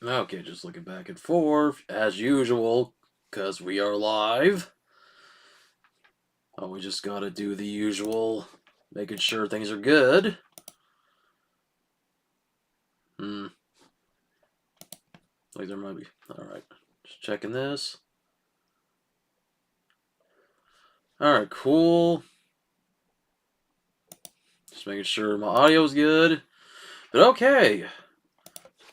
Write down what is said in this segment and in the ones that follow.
Okay, just looking back and forth, as usual, because we are live. Oh, we just gotta do the usual, making sure things are good. Like there might be. Alright, just checking this. Alright, cool. Just making sure my audio's good. But okay,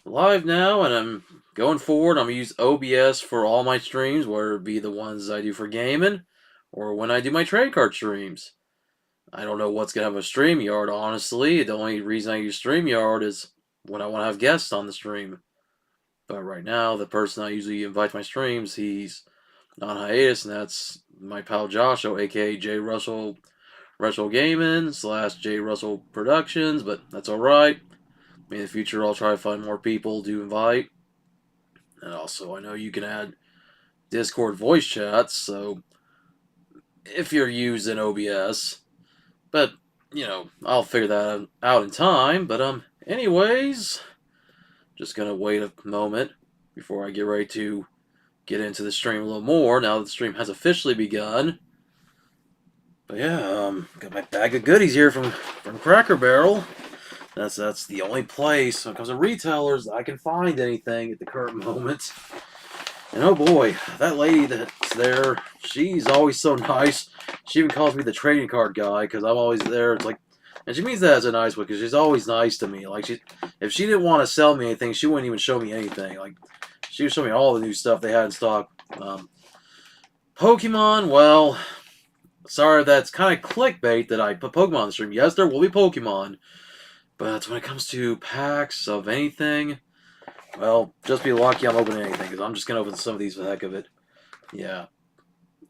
live now, and I'm going forward. I'm gonna use OBS for all my streams, whether it be the ones I do for gaming or when I do my trade card streams. I don't know what's gonna have a StreamYard, honestly. The only reason I use StreamYard is when I want to have guests on the stream. But right now, the person I usually invite to my streams, he's on hiatus, and that's my pal Joshua, aka J Russell Retro Gaming / J Russell Productions. But that's alright. In the future, I'll try to find more people to invite. And also, I know you can add Discord voice chats, so if you're using OBS. But, I'll figure that out in time. But, anyways, just gonna wait a moment before I get ready to get into the stream a little more, now that the stream has officially begun. But yeah, got my bag of goodies here from Cracker Barrel. That's the only place when it comes to retailers that I can find anything at the current moment. And oh boy, that lady that's there, she's always so nice. She even calls me the trading card guy because I'm always there. It's like, and she means that as a nice way because she's always nice to me. Like if she didn't want to sell me anything, she wouldn't even show me anything. Like she would show me all the new stuff they had in stock. Pokemon, well, sorry that's kind of clickbait that I put Pokemon on the stream. Yes, there will be Pokemon, but when it comes to packs of anything, well, just be lucky I'm opening anything, because I'm just going to open some of these for the heck of it. Yeah.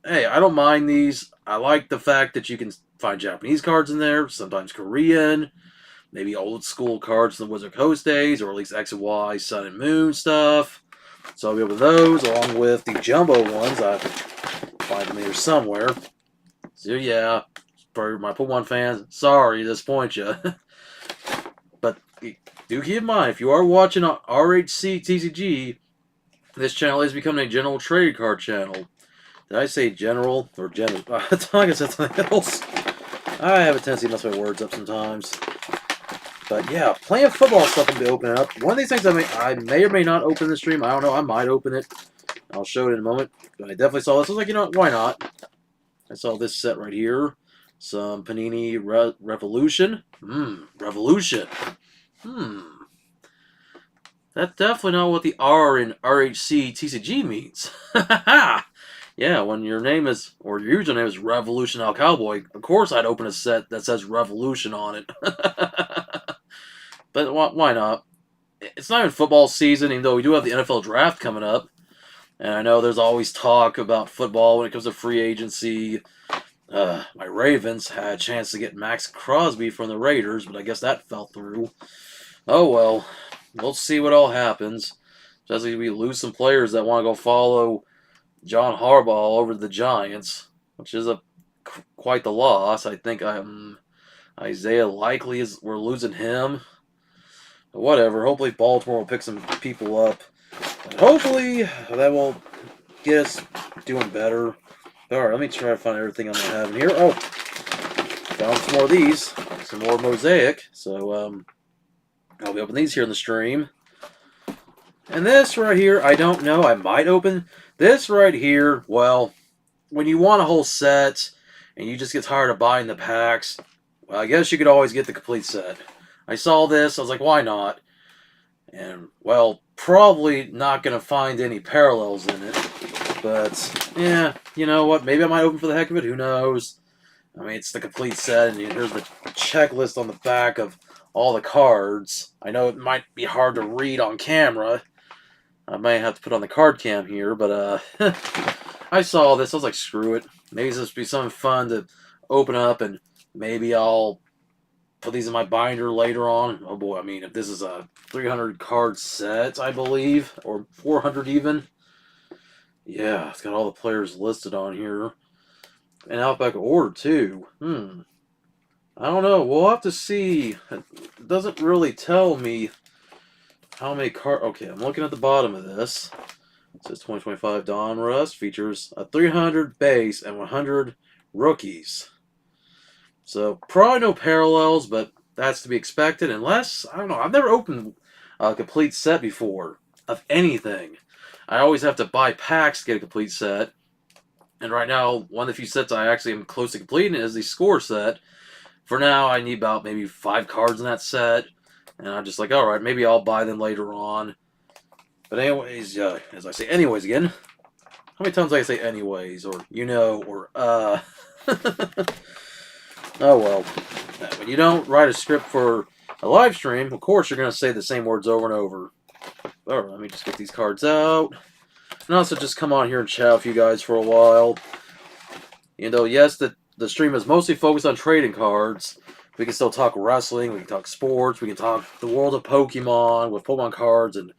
Hey, I don't mind these. I like the fact that you can find Japanese cards in there, sometimes Korean, maybe old school cards from the Wizard Coast days, or at least X and Y, Sun and Moon stuff. So I'll be able to those, along with the jumbo ones. I have to find them here somewhere. So yeah, for my Pokemon fans, sorry to disappoint you. But do keep in mind, if you are watching on RHC TCG, this channel is becoming a general trading card channel. Did I say general or general? I thought I said something else. I have a tendency to mess my words up sometimes. But yeah, plenty of football stuff I'm going to be opening up. One of these things I may or may not open in the stream. I don't know. I might open it. I'll show it in a moment. But I definitely saw this. I was like, you know what? Why not? I saw this set right here. Some Panini Revolution. Revolution. That's definitely not what the R in RHC TCG means. Yeah, when your name is, or your username is Revolution Al Cowboy, of course I'd open a set that says Revolution on it. But why not? It's not even football season, even though we do have the NFL draft coming up. And I know there's always talk about football when it comes to free agency. My Ravens had a chance to get Max Crosby from the Raiders, but I guess that fell through. Oh well, we'll see what all happens. Especially if we lose some players that want to go follow John Harbaugh over to the Giants, which is quite the loss. I think Isaiah Likely we're losing him. But whatever. Hopefully Baltimore will pick some people up. And hopefully that will get us doing better. Alright, let me try to find everything I'm going to have in here. Oh, found some more of these. Some more Mosaic. So, I'll be opening these here in the stream. And this right here, I don't know. I might open this right here. Well, when you want a whole set and you just get tired of buying the packs, well, I guess you could always get the complete set. I saw this. I was like, why not? And, well, probably not going to find any parallels in it. But, yeah, you know what? Maybe I might open for the heck of it. Who knows? I mean, it's the complete set, and here's the checklist on the back of all the cards. I know it might be hard to read on camera. I may have to put on the card cam here, but I saw this. I was like, screw it. Maybe this will be something fun to open up, and maybe I'll put these in my binder later on. Oh boy, I mean, if this is a 300 card set, I believe, or 400 even. Yeah, it's got all the players listed on here. In alphabetical order, too. I don't know. We'll have to see. It doesn't really tell me how many cards. Okay, I'm looking at the bottom of this. It says 2025 Donruss features a 300 base and 100 rookies. So probably no parallels, but that's to be expected. Unless, I don't know, I've never opened a complete set before of anything. I always have to buy packs to get a complete set. And right now, one of the few sets I actually am close to completing is the score set. For now, I need about maybe 5 cards in that set. And I'm just like, alright, maybe I'll buy them later on. But anyways, as I say anyways again, how many times do I say anyways, or or Oh well. When you don't write a script for a live stream, of course you're going to say the same words over and over. Alright, let me just get these cards out. And also just come on here and chat with you guys for a while. You know, yes, the stream is mostly focused on trading cards. We can still talk wrestling, we can talk sports, we can talk the world of Pokemon with Pokemon cards and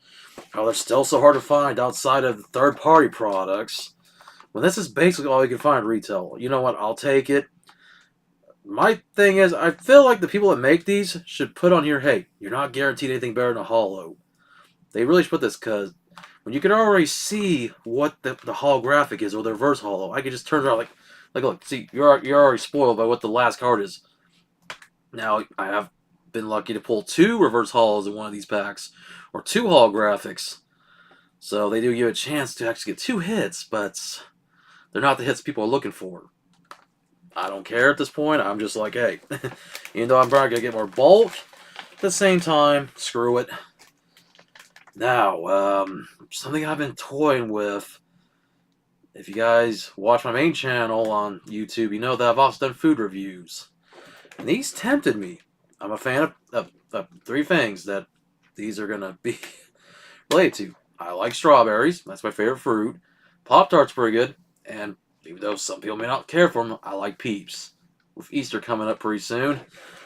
how they're still so hard to find outside of third-party products. Well, this is basically all you can find retail. You know what? I'll take it. My thing is, I feel like the people that make these should put on here, hey, you're not guaranteed anything better than a holo. They really should put this, because when you can already see what the holographic is, or the reverse holo, I can just turn it around like look, see, you're already spoiled by what the last card is. Now, I have been lucky to pull 2 reverse holos in one of these packs, or 2 holographics. So they do give a chance to actually get 2 hits, but they're not the hits people are looking for. I don't care at this point. I'm just like, hey, even though I'm probably going to get more bulk, at the same time, screw it. Now, something I've been toying with. If you guys watch my main channel on YouTube, you know that I've also done food reviews. And these tempted me. I'm a fan of 3 things that these are going to be related to. I like strawberries. That's my favorite fruit. Pop-Tart's pretty good. And even though some people may not care for them, I like Peeps. With Easter coming up pretty soon.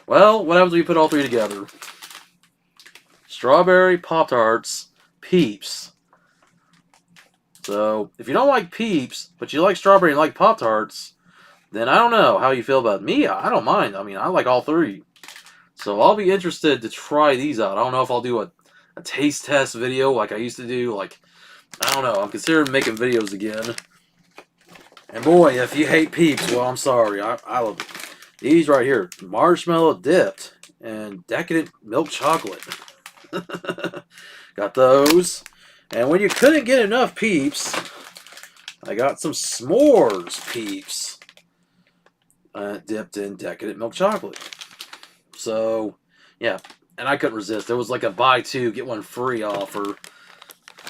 Well, what happens when you put all 3 together? Strawberry, Pop-Tarts, Peeps. So, if you don't like Peeps, but you like strawberry and like Pop-Tarts, then I don't know how you feel about me. I don't mind. I mean, I like all 3. So I'll be interested to try these out. I don't know if I'll do a taste test video like I used to do. Like, I don't know. I'm considering making videos again. And boy, if you hate Peeps, well, I'm sorry. I love these right here. Marshmallow dipped and decadent milk chocolate. Got those. And when you couldn't get enough Peeps, I got some s'mores Peeps. Dipped in decadent milk chocolate. So, yeah. And I couldn't resist. There was like a buy 2, get 1 free offer.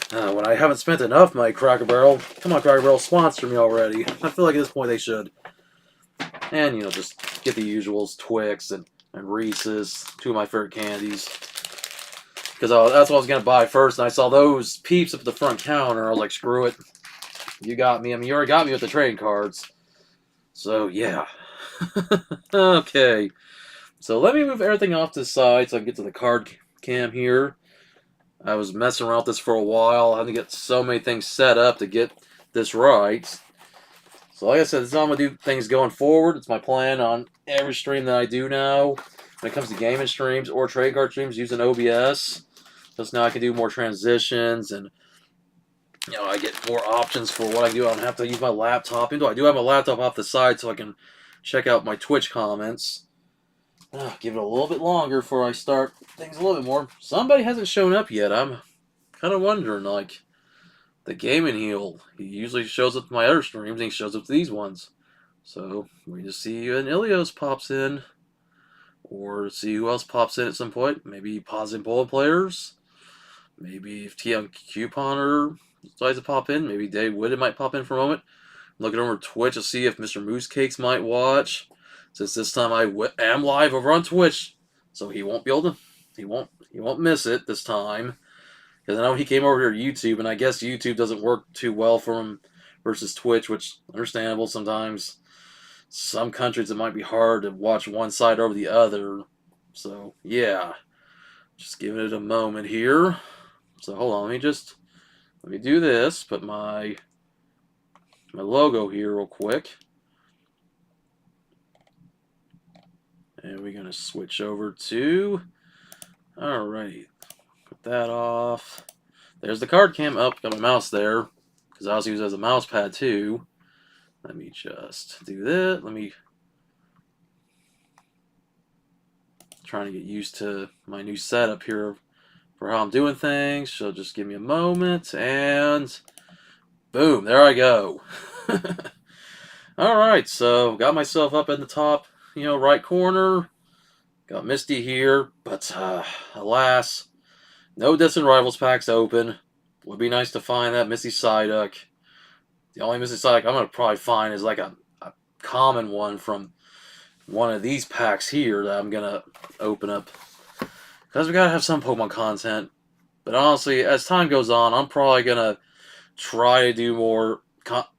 When I haven't spent enough money, Cracker Barrel. Come on, Cracker Barrel, sponsor me already. I feel like at this point they should. And, you know, just get the usuals, Twix and Reese's. 2 of my favorite candies. Because that's what I was going to buy first. And I saw those Peeps up at the front counter. I was like, screw it. You got me. I mean, you already got me with the trading cards. So, yeah. Okay. So let me move everything off to the side so I can get to the card cam here. I was messing around with this for a while. I had to get so many things set up to get this right. So like I said, this is how I'm going to do things going forward. It's my plan on every stream that I do now. When it comes to gaming streams or trade card streams using OBS. Because now I can do more transitions and, you know, I get more options for what I do. I don't have to use my laptop. Even though I do have my laptop off the side so I can check out my Twitch comments. Give it a little bit longer before I start things a little bit more. Somebody hasn't shown up yet. I'm kind of wondering, like, the Gaming Heel. He usually shows up to my other streams, and he shows up to these ones. So, we just see an Ilios pops in. Or see who else pops in at some point. Maybe Positive Bullet players. Maybe if TM Couponer decides to pop in. Maybe Dave Whitted might pop in for a moment. Looking over Twitch to see if Mr. Moose Cakes might watch. Since this time I am live over on Twitch, so he won't be able to, he won't miss it this time. Because I know he came over here to YouTube, and I guess YouTube doesn't work too well for him versus Twitch, which understandable sometimes. Some countries it might be hard to watch one side over the other. So yeah, just giving it a moment here. So hold on, let me do this. Put my logo here real quick. And we're going to switch over to, alright, Knock that off. There's the card cam. Oh, got my mouse there. Because I also use it as a mouse pad too. Let me just do that. Let me... Trying to get used to my new setup here for how I'm doing things. So just give me a moment. And... boom. There I go. Alright, so got myself up in the top, right corner. Got Misty here. But, alas... no Distant Rivals packs open. Would be nice to find that Misty Psyduck. The only Misty Psyduck I'm going to probably find is like a common one from one of these packs here that I'm going to open up. Because we got to have some Pokemon content. But honestly, as time goes on, I'm probably going to try to do more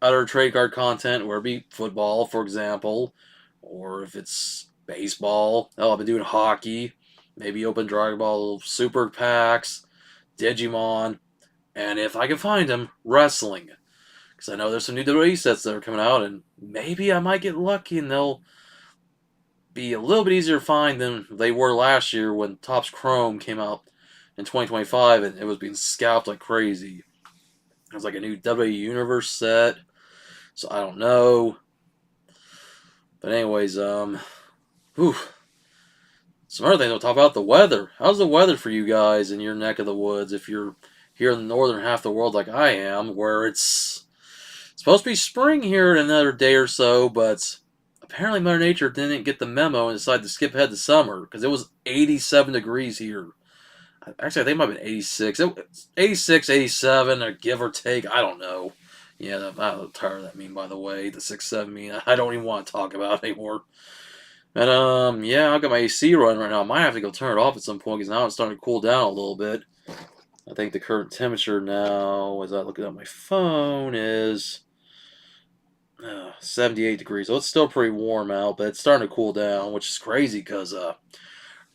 other trade card content, where it be football, for example. Or if it's baseball. Oh, I've been doing hockey. Maybe open Dragon Ball Super packs, Digimon, and if I can find them, wrestling. Because I know there's some new WWE sets that are coming out, and maybe I might get lucky and they'll be a little bit easier to find than they were last year when Topps Chrome came out in 2025 and it was being scalped like crazy. It was like a new WWE Universe set, so I don't know. But anyways, whew. Some other things, we'll talk about the weather. How's the weather for you guys in your neck of the woods? If you're here in the northern half of the world like I am, where it's supposed to be spring here in another day or so, but apparently Mother Nature didn't get the memo and decided to skip ahead to summer, because it was 87 degrees here. Actually, I think it might have been 86. 86, 87, or give or take. I don't know. Yeah, I'm tired of that meme, by the way. The 6-7 meme. I don't even want to talk about it anymore. And, yeah, I've got my AC running right now. I might have to go turn it off at some point, because now it's starting to cool down a little bit. I think the current temperature now, as I look at my phone, is 78 degrees. So it's still pretty warm out, but it's starting to cool down, which is crazy, because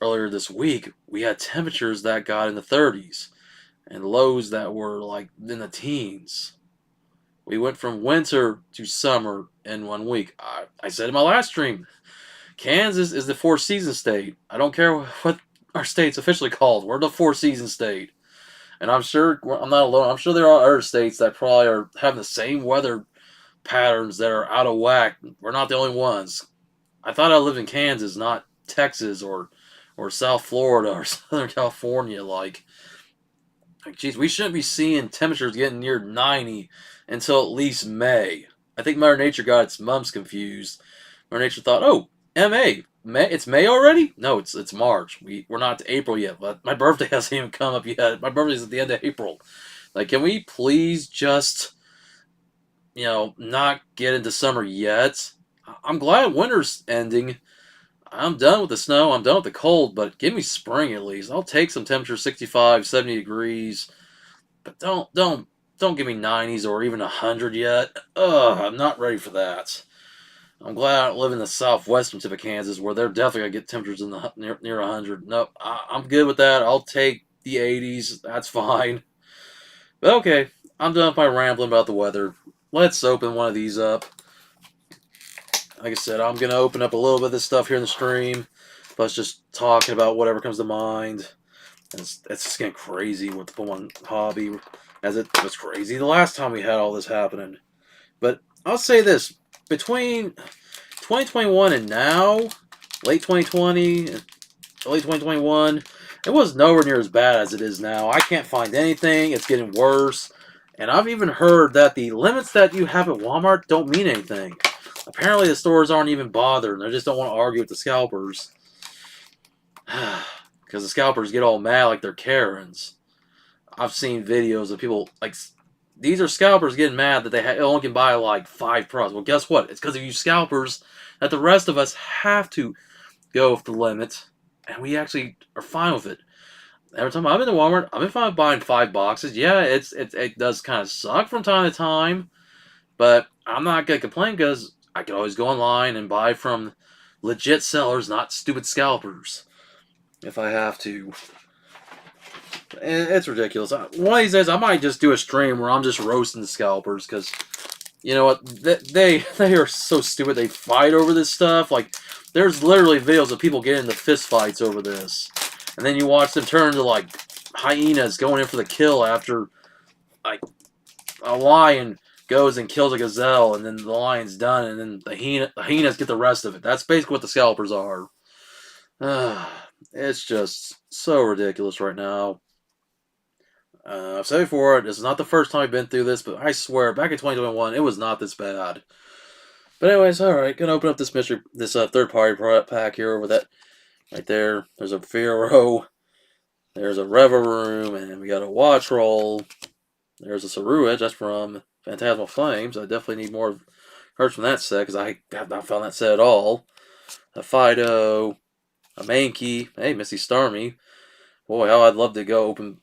earlier this week, we had temperatures that got in the 30s, and lows that were, like, in the teens. We went from winter to summer in 1 week. I said in my last stream, Kansas is the four-season state. I don't care what our state's officially called. We're the four-season state. And I'm sure, I'm not alone, I'm sure there are other states that probably are having the same weather patterns that are out of whack. We're not the only ones. I thought I lived in Kansas, not Texas or South Florida or Southern California. Like, geez, we shouldn't be seeing temperatures getting near 90 until at least May. I think Mother Nature got its months confused. Mother Nature thought, oh, May, it's May already? No, it's March. We're not to April yet, but my birthday hasn't even come up yet. My birthday's at the end of April. Like, can we please just, not get into summer yet? I'm glad winter's ending. I'm done with the snow. I'm done with the cold, but give me spring at least. I'll take some temperature 65, 70 degrees, but don't give me 90s or even 100 yet. Ugh, I'm not ready for that. I'm glad I don't live in the southwestern tip of Kansas, where they're definitely going to get temperatures in the near 100. Nope, I'm good with that. I'll take the 80s. That's fine. But okay, I'm done with my rambling about the weather. Let's open one of these up. Like I said, I'm going to open up a little bit of this stuff here in the stream. Plus just talking about whatever comes to mind. It's just getting crazy with the Pokemon hobby, as it was crazy the last time we had all this happening. But I'll say this. Between 2021 and now, late 2020, late 2021, it was nowhere near as bad as it is now. I can't find anything. It's getting worse. And I've even heard that the limits that you have at Walmart don't mean anything. Apparently the stores aren't even bothered. They just don't want to argue with the scalpers. Because the scalpers get all mad like they're Karens. I've seen videos of people, like, these are scalpers getting mad that they only can buy like 5 products. Well, guess what? It's because of you scalpers that the rest of us have to go with the limit, and we actually are fine with it. Every time I've been to Walmart, I've been fine with buying 5 boxes. Yeah, it does kind of suck from time to time, but I'm not gonna complain, because I can always go online and buy from legit sellers, not stupid scalpers, if I have to. It's ridiculous. One of these days, I might just do a stream where I'm just roasting the scalpers, because, you know what, they are so stupid. They fight over this stuff. Like, there's literally videos of people getting into fist fights over this, and then you watch them turn into, like, hyenas going in for the kill after like a lion goes and kills a gazelle, and then the lion's done, and then the hyenas get the rest of it. That's basically what the scalpers are. It's just so ridiculous right now. I've said before, this is not the first time I've been through this, but I swear, back in 2021, it was not this bad. But anyways, alright, gonna open up this third-party pack here with that right there. There's a Pharaoh, there's a Reveroom, and we got a Watch Roll. There's a Saruage, that's from Phantasmal Flames. I definitely need more cards from that set, because I have not found that set at all. A Fido, a Mankey, hey, Misty Starmie. Boy, how I'd love to go open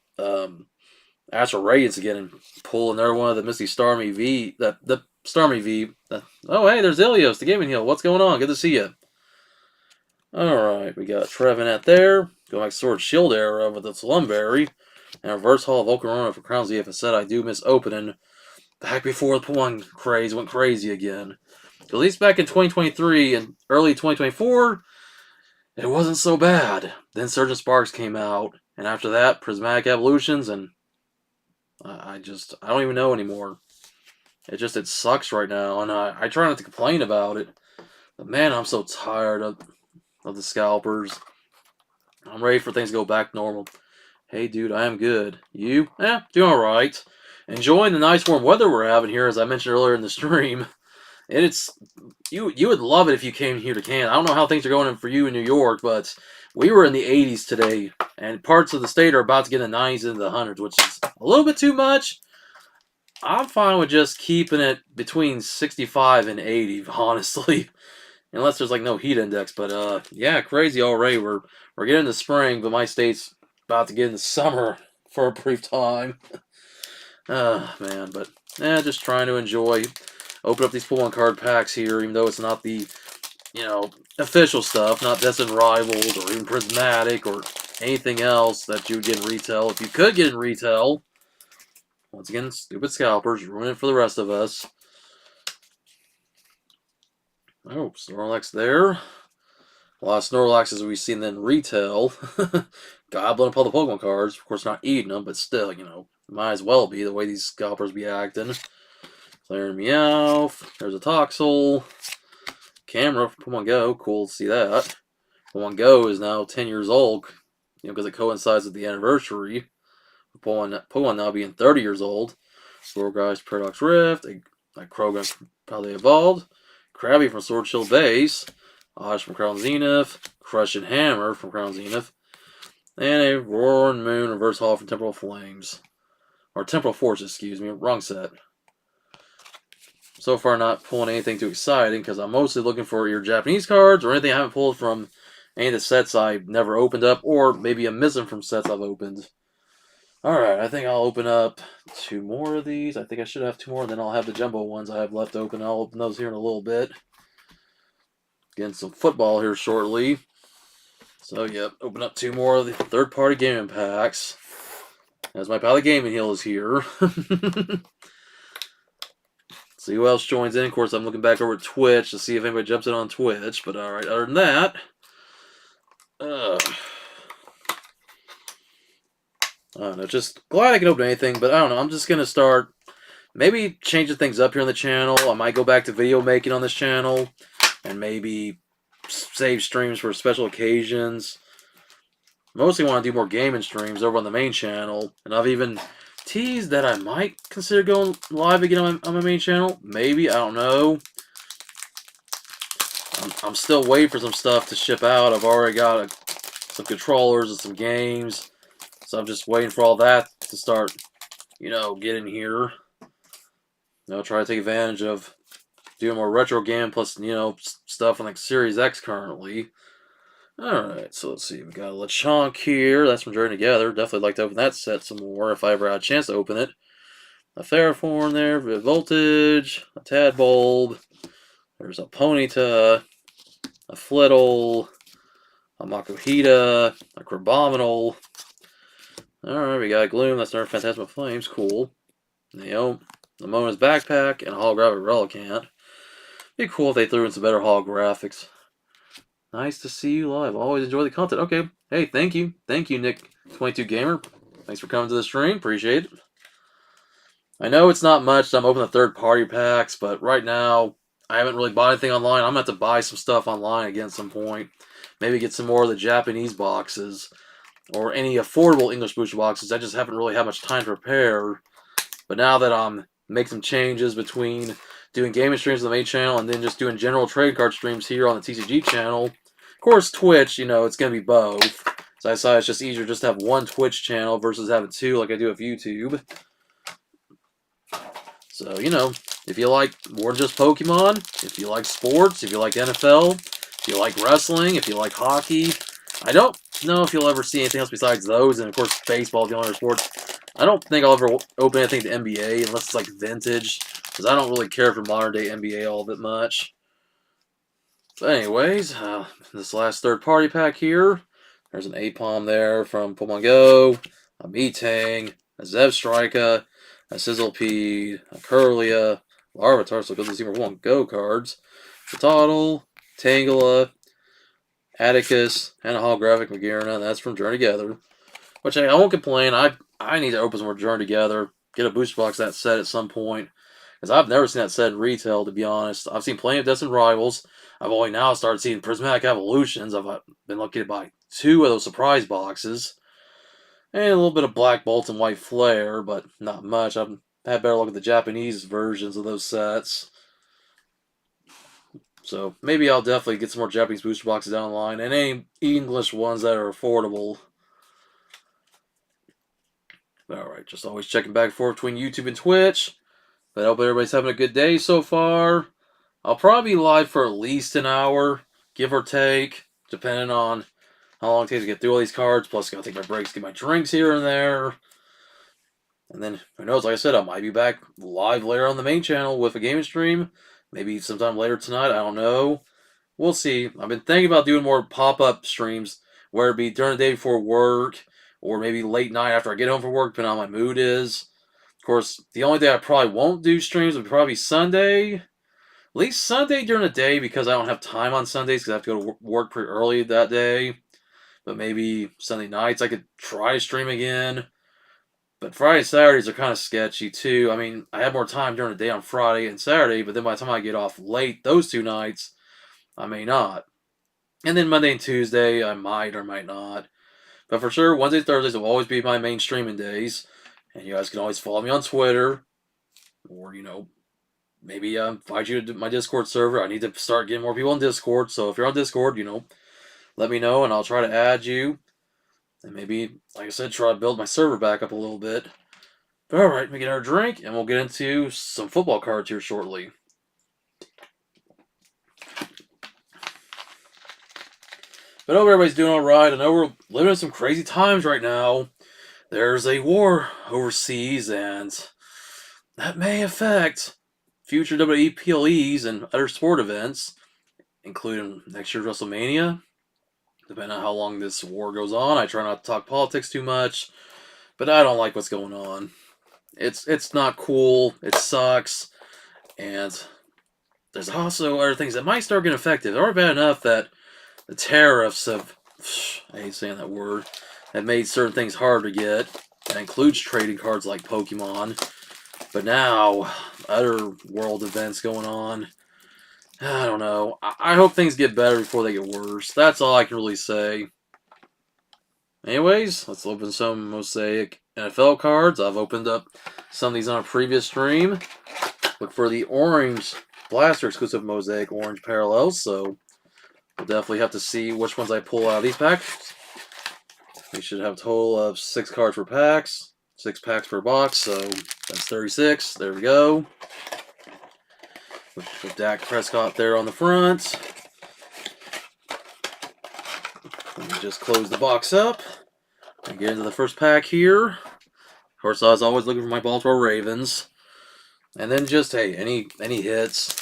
Astral Radiance again and pull another one of the Misty Starmie V, the Starmie V. Oh, hey, there's Ilios, the Gaming Heal. What's going on? Good to see you. Alright, we got Trevenant there. Going back to Sword Shield era with the Slumberry. And Reverse Hall of Volcarona for Crown ZF. And said I do miss opening back before the Pokemon craze went crazy again. At least back in 2023 and early 2024, it wasn't so bad. Then Surgeon Sparks came out. And after that, Prismatic Evolutions, and I don't even know anymore. It sucks right now, and I try not to complain about it. But man, I'm so tired of the scalpers. I'm ready for things to go back normal. Hey, dude, I am good. You? Doing alright. Enjoying the nice warm weather we're having here, as I mentioned earlier in the stream. And you would love it if you came here to Canada. I don't know how things are going for you in New York, but we were in the 80s today, and parts of the state are about to get in the 90s into the 100s, which is a little bit too much. I'm fine with just keeping it between 65 and 80, honestly. Unless there's like no heat index, but yeah, crazy already. We're getting into spring, but my state's about to get into summer for a brief time. Man, but just trying to enjoy. Open up these Pokemon card packs here, even though it's not the, official stuff, not Destined Rivals or even Prismatic or anything else that you would get in retail. If you could get in retail, once again, stupid scalpers ruin it for the rest of us. Oh, Snorlax there. A lot of Snorlaxes we've seen in retail. Gobbling up all the Pokemon cards. Of course, not eating them, but still, might as well be the way these scalpers be acting. Clearing Meowth. There's a Toxel. Camera for Pokemon Go. Cool to see that. Pokemon Go is now 10 years old, because it coincides with the anniversary. Pokemon now being 30 years old. Gorgeist Paradox Rift. A Krogan probably evolved. Krabby from Sword Shield Base. Osh from Crown Zenith. Crushing Hammer from Crown Zenith. And a Roaring Moon Reverse Hall from Temporal Flames. Or Temporal Force, excuse me. Wrong set. So far, not pulling anything too exciting, because I'm mostly looking for your Japanese cards or anything I haven't pulled from any of the sets I've never opened up, or maybe I'm missing from sets I've opened. Alright, I think I'll open up 2 more of these. I think I should have 2 more, and then I'll have the jumbo ones I have left open. I'll open those here in a little bit. Getting some football here shortly. So, yep, open up 2 more of the third-party gaming packs. As my pal the Gaming Heal is here. See who else joins in. Of course, I'm looking back over at Twitch to see if anybody jumps in on Twitch. But alright, other than that, I don't know, just glad I can open anything, but I don't know, I'm just going to start maybe changing things up here on the channel. I might go back to video making on this channel, and maybe save streams for special occasions. Mostly want to do more gaming streams over on the main channel, and I've even teased that I might consider going live again on my main channel. Maybe, I don't know. I'm still waiting for some stuff to ship out. I've already got some controllers and some games. So I'm just waiting for all that to start, getting here. Try to take advantage of doing more retro game plus, stuff on like Series X currently. Alright, so let's see. We got a Lechonk here. That's from Journey Together. Definitely like to open that set some more if I ever had a chance to open it. A Ferrothorn there, Voltage, a Tadbulb. There's a Ponyta, a Flittle, a Makuhita, a Crabominal. Alright, we got Gloom. That's another Phantasmal Flames. Cool. Lamona's Backpack, and a Holographic Relicanth. Be cool if they threw in some better holographics. Nice to see you live. Always enjoy the content. Okay. Hey, thank you. Thank you, Nick22Gamer. Thanks for coming to the stream. Appreciate it. I know it's not much. I'm opening the third-party packs, but right now I haven't really bought anything online. I'm going to have to buy some stuff online again at some point. Maybe get some more of the Japanese boxes or any affordable English booster boxes. I just haven't really had much time to prepare. But now that I'm making some changes between doing gaming streams on the main channel and then just doing general trade card streams here on the TCG channel, of course, Twitch, it's going to be both. So I decided it's just easier just to have one Twitch channel versus having two like I do with YouTube. So, if you like more than just Pokemon, if you like sports, if you like NFL, if you like wrestling, if you like hockey, I don't know if you'll ever see anything else besides those, and of course, baseball, the only other sport. I don't think I'll ever open anything to NBA unless it's like vintage, because I don't really care for modern day NBA all that much. But anyways, this last third party pack here, there's an Apom there from Pokemon Go, a Metang, a Zebstrika, a Sizzlepede, a Curlia, Larvitar, so good to see more Pokemon Go cards, a Toddle, Tangela, Atticus, and a holographic Magearna, and that's from Journey Together. Which I won't complain. I need to open some more Journey Together, get a booster box that set at some point. Because I've never seen that set in retail, to be honest. I've seen plenty of Destined Rivals. I've only now started seeing Prismatic Evolutions. I've been lucky to buy 2 of those surprise boxes. And a little bit of Black Bolt and White Flare, but not much. I've had better luck at the Japanese versions of those sets. So maybe I'll definitely get some more Japanese booster boxes down the line, and any English ones that are affordable. Alright, just always checking back and forth between YouTube and Twitch. But I hope everybody's having a good day so far. I'll probably be live for at least an hour, give or take, depending on how long it takes to get through all these cards. Plus, I gotta take my breaks, get my drinks here and there. And then, who knows, like I said, I might be back live later on the main channel with a gaming stream. Maybe sometime later tonight, I don't know. We'll see. I've been thinking about doing more pop-up streams, where it be during the day before work, or maybe late night after I get home from work, depending on how my mood is. Of course, the only day I probably won't do streams would probably be Sunday. At least Sunday during the day, because I don't have time on Sundays, because I have to go to work pretty early that day. But maybe Sunday nights I could try to stream again. But Friday and Saturdays are kind of sketchy, too. I mean, I have more time during the day on Friday and Saturday, but then by the time I get off late those 2 nights, I may not. And then Monday and Tuesday, I might or might not. But for sure, Wednesdays, Thursdays will always be my main streaming days. And you guys can always follow me on Twitter. Or, maybe invite you to my Discord server. I need to start getting more people on Discord. So if you're on Discord, let me know and I'll try to add you. And maybe, like I said, try to build my server back up a little bit. But alright, let me get our drink and we'll get into some football cards here shortly. But I hope everybody's doing alright. I know we're living in some crazy times right now. There's a war overseas, and that may affect future WWE PLEs and other sport events, including next year's WrestleMania. Depending on how long this war goes on, I try not to talk politics too much, but I don't like what's going on. It's not cool. It sucks, and there's also other things that might start getting effective. They're already bad enough that the tariffs have, I hate saying that word, have made certain things hard to get. That includes trading cards like Pokemon. But now, other world events going on. I don't know. I hope things get better before they get worse. That's all I can really say. Anyways, let's open some Mosaic NFL cards. I've opened up some of these on a previous stream. Look for the orange Blaster exclusive Mosaic orange parallels, so we'll definitely have to see which ones I pull out of these packs. We should have a total of 6 cards per packs, 6 packs per box, so that's 36. There we go. With Dak Prescott there on the front. Let me just close the box up and get into the first pack here. Of course, I was always looking for my Baltimore Ravens. And then just, hey, any hits.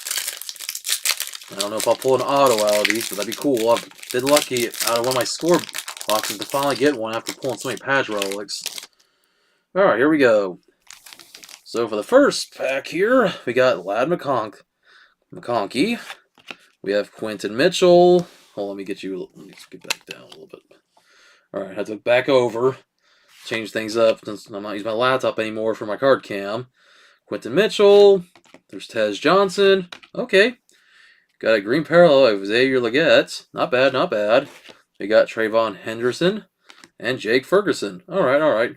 I don't know if I'll pull an auto out of these, but that'd be cool. I've been lucky out of one of my score boxes to finally get one after pulling so many patch relics. Alright, here we go. So for the first pack here, we got Lad McConkey. We have Quentin Mitchell. Hold on, let me get back down a little bit. Alright, I have to look back over. change things up since I'm not using my laptop anymore for my card cam. Quentin Mitchell. There's Tez Johnson. Okay. Got a green parallel of Xavier Legette. Not bad, not bad. We got Trayvon Henderson and Jake Ferguson. All right, all right.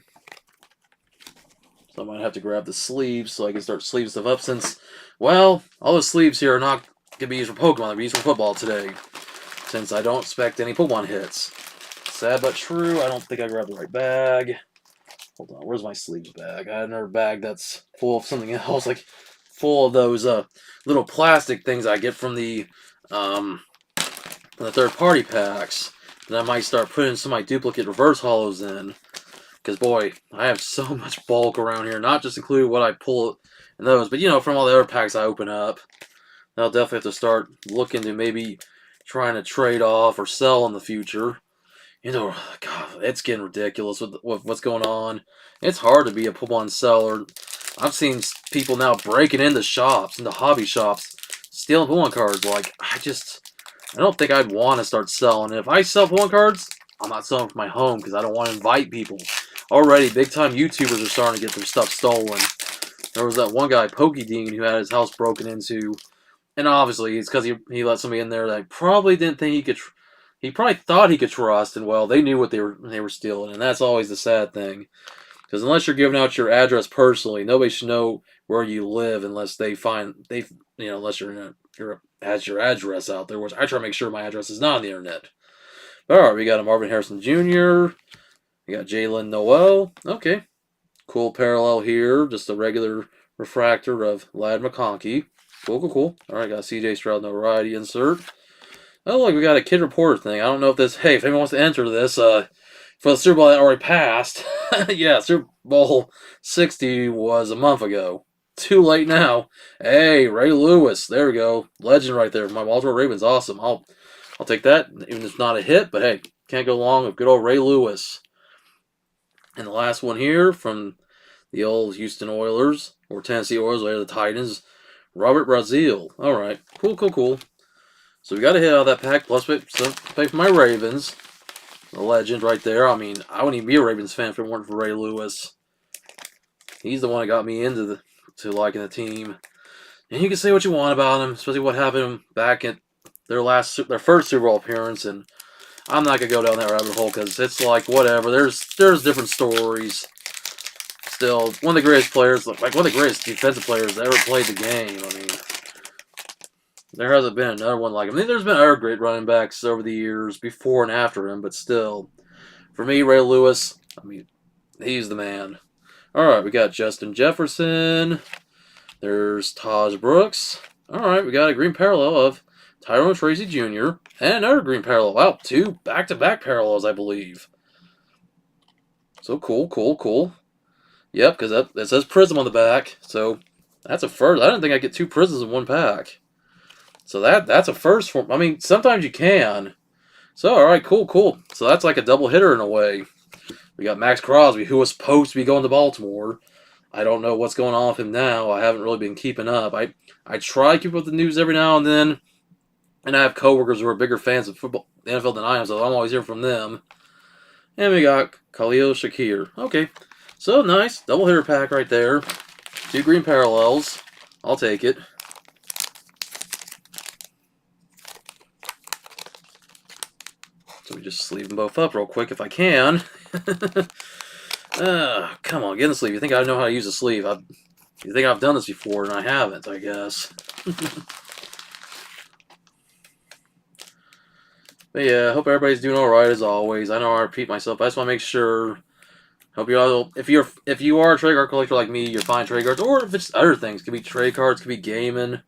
So I might have to grab the sleeves so I can start sleeving stuff up since, well, all the sleeves here are not going to be used for Pokemon. They'll be used for football today since I don't expect any Pokemon hits. Sad but true. I don't think I grabbed the right bag. Hold on. Where's my sleeves bag? I had another bag that's full of something else, like full of those little plastic things I get from the third-party packs that I might start putting some of my duplicate reverse hollows in. Because, boy, I have so much bulk around here. Not just including what I pull in those, but, you know, from all the other packs I open up. I'll definitely have to start looking to maybe trying to trade off or sell in the future. You know, God, it's getting ridiculous with what's going on. It's hard to be a Pokemon seller. I've seen people now breaking into shops, into hobby shops, stealing Pokemon cards. Like, I don't think I'd want to start selling. And if I sell Pokemon cards, I'm not selling from my home because I don't want to invite people. Already, big-time YouTubers are starting to get their stuff stolen. There was that one guy, Pokédean, who had his house broken into. And obviously, it's because he let somebody in there that probably didn't think he could... He probably thought he could trust, and, well, they knew what they were stealing. And that's always the sad thing. Because unless you're giving out your address personally, nobody should know where you live unless unless has your address out there, which I try to make sure my address is not on the internet. All right, we got a Marvin Harrison Jr., we got Jalen Noel. Okay. Cool parallel here. Just a regular refractor of Lad McConkey. Cool, cool, cool. All right, got a CJ Stroud notoriety insert. Oh, look, we got a kid reporter thing. I don't know if this... Hey, if anyone wants to enter this, for the Super Bowl that already passed. Yeah, Super Bowl 60 was a month ago. Too late now. Hey, Ray Lewis. There we go. Legend right there. My Baltimore Ravens. Awesome. I'll take that, even if it's not a hit. But, hey, can't go wrong with good old Ray Lewis. And the last one here from the old Houston Oilers, or Tennessee Oilers, later the Titans, Robert Brazil. All right. Cool, cool, cool. So we got a hit out of that pack, plus pay for my Ravens. The legend right there. I mean, I wouldn't even be a Ravens fan if it weren't for Ray Lewis. He's the one that got me into liking the team. And you can say what you want about him, especially what happened back at their first Super Bowl appearance, and I'm not gonna go down that rabbit hole because it's like whatever. There's different stories. Still, one of the greatest players, like one of the greatest defensive players that ever played the game. I mean, there hasn't been another one like him. I mean, there's been other great running backs over the years before and after him, but still, for me, Ray Lewis, I mean, he's the man. All right, we got Justin Jefferson. There's Taj Brooks. All right, we got a green parallel of Tyrone Tracy Jr. and another green parallel. Wow, 2 back-to-back parallels, I believe. So cool, cool, cool. Yep, because it says Prism on the back. So that's a first. I didn't think I'd get 2 Prisms in one pack. So that's a first for. I mean, sometimes you can. So all right, cool, cool. So that's like a double hitter in a way. We got Max Crosby, who was supposed to be going to Baltimore. I don't know what's going on with him now. I haven't really been keeping up. I try to keep up with the news every now and then. And I have coworkers who are bigger fans of football, the NFL than I am, so I'm always hearing from them. And we got Khalil Shakir. Okay, so nice. Double hitter pack right there. 2 green parallels. I'll take it. So we just sleeve them both up real quick if I can. Come on, get in the sleeve. You think I know how to use a sleeve. You think I've done this before, and I haven't, I guess. But yeah, I hope everybody's doing alright as always. I know I repeat myself, but I just want to make sure. Hope you all, if you are a trade card collector like me, you're fine trade cards, or if it's other things, could be trade cards, could be gaming.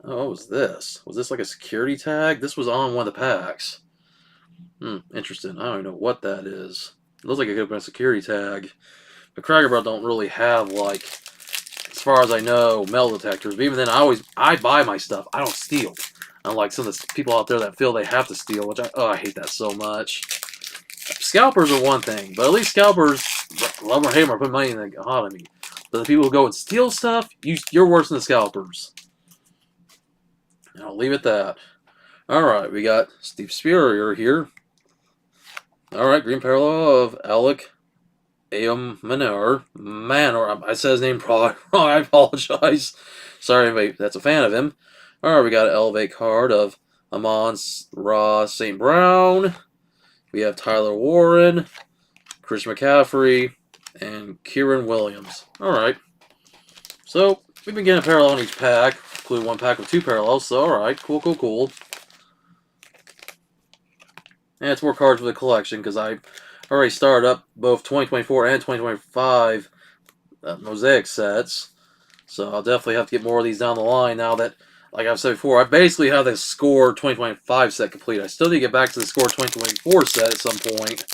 Oh, what was this? Was this like a security tag? This was on one of the packs. Interesting. I don't even know what that is. It looks like it could have been a security tag. But Cracker Barrel don't really have, like, as far as I know, metal detectors. But even then, I buy my stuff. I don't steal. Unlike some of the people out there that feel they have to steal, which I hate that so much. Scalpers are one thing, but at least scalpers, love or hate them, are putting money in the economy. But the people who go and steal stuff, you're worse than the scalpers. And I'll leave it at that. Alright, we got Steve Spurrier here. Alright, green parallel of Alec Manor. I said his name probably wrong. I apologize. Sorry, if that's a fan of him. All right, we got an Elevate card of Amon Ross St. Brown. We have Tyler Warren, Chris McCaffrey, and Kieran Williams. All right. So we've been getting a parallel in each pack, including one pack with 2 parallels. So all right, cool. And it's more cards for the collection because I already started up both 2024 and 2025 Mosaic sets. So I'll definitely have to get more of these down the line now that, like I've said before, I basically have the Score 2025 set complete. I still need to get back to the Score 2024 set at some point.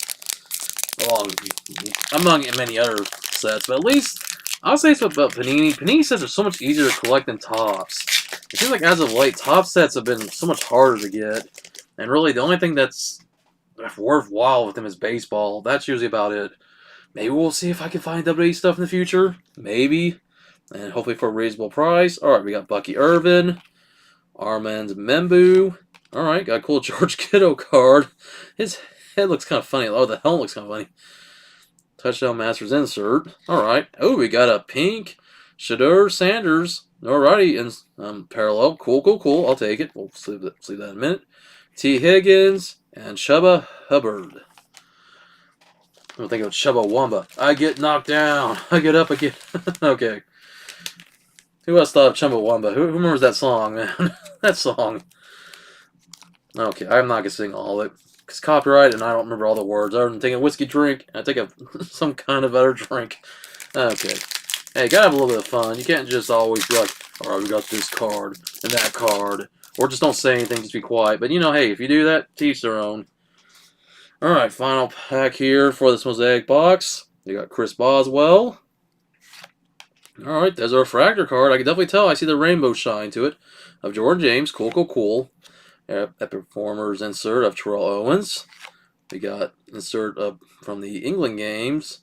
Among many other sets, but at least I'll say something about Panini. Panini sets are so much easier to collect than Tops. It seems like as of late, Top sets have been so much harder to get. And really, the only thing that's worthwhile with them is baseball. That's usually about it. Maybe we'll see if I can find WWE stuff in the future. Maybe. And hopefully for a reasonable price. Alright, we got Bucky Irvin. Armand Membu. Alright, got a cool George Kittle card. His head looks kind of funny. Oh, the helmet looks kind of funny. Touchdown Masters insert. Alright. Oh, we got a pink Shadur Sanders. Alrighty. And parallel. Cool. I'll take it. We'll see that in a minute. T. Higgins and Chuba Hubbard. I'm thinking of Chuba Wamba. I get knocked down. I get up again. Okay. Who else thought of Chumbawamba? Who remembers that song, man? That song. Okay, I'm not going to sing all of it. It's copyright, and I don't remember all the words. I'm thinking whiskey drink, and I think of some kind of other drink. Okay. Hey, gotta have a little bit of fun. You can't just always be like, alright, we got this card, and that card. Or just don't say anything, just be quiet. But, hey, if you do that, teach their own. Alright, final pack here for this Mosaic box. You got Chris Boswell. Alright, there's a refractor card. I can definitely tell. I see the rainbow shine to it. Of Jordan James. Cool. Epic Performers insert of Terrell Owens. We got insert from the England games.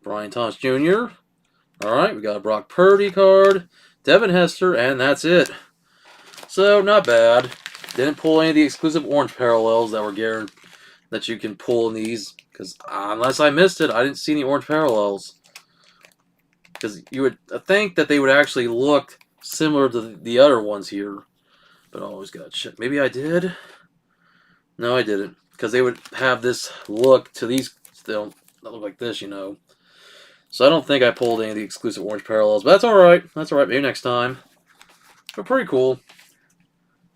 Brian Thomas Jr. Alright, we got a Brock Purdy card. Devin Hester, and that's it. So, not bad. Didn't pull any of the exclusive orange parallels that were guaranteed that you can pull in these. Because unless I missed it, I didn't see any orange parallels. Because you would think that they would actually look similar to the other ones here. But I always got to check. Maybe I did? No, I didn't. Because they would have this look to these. They don't look like this, So I don't think I pulled any of the exclusive orange parallels. But that's alright. Maybe next time. But pretty cool.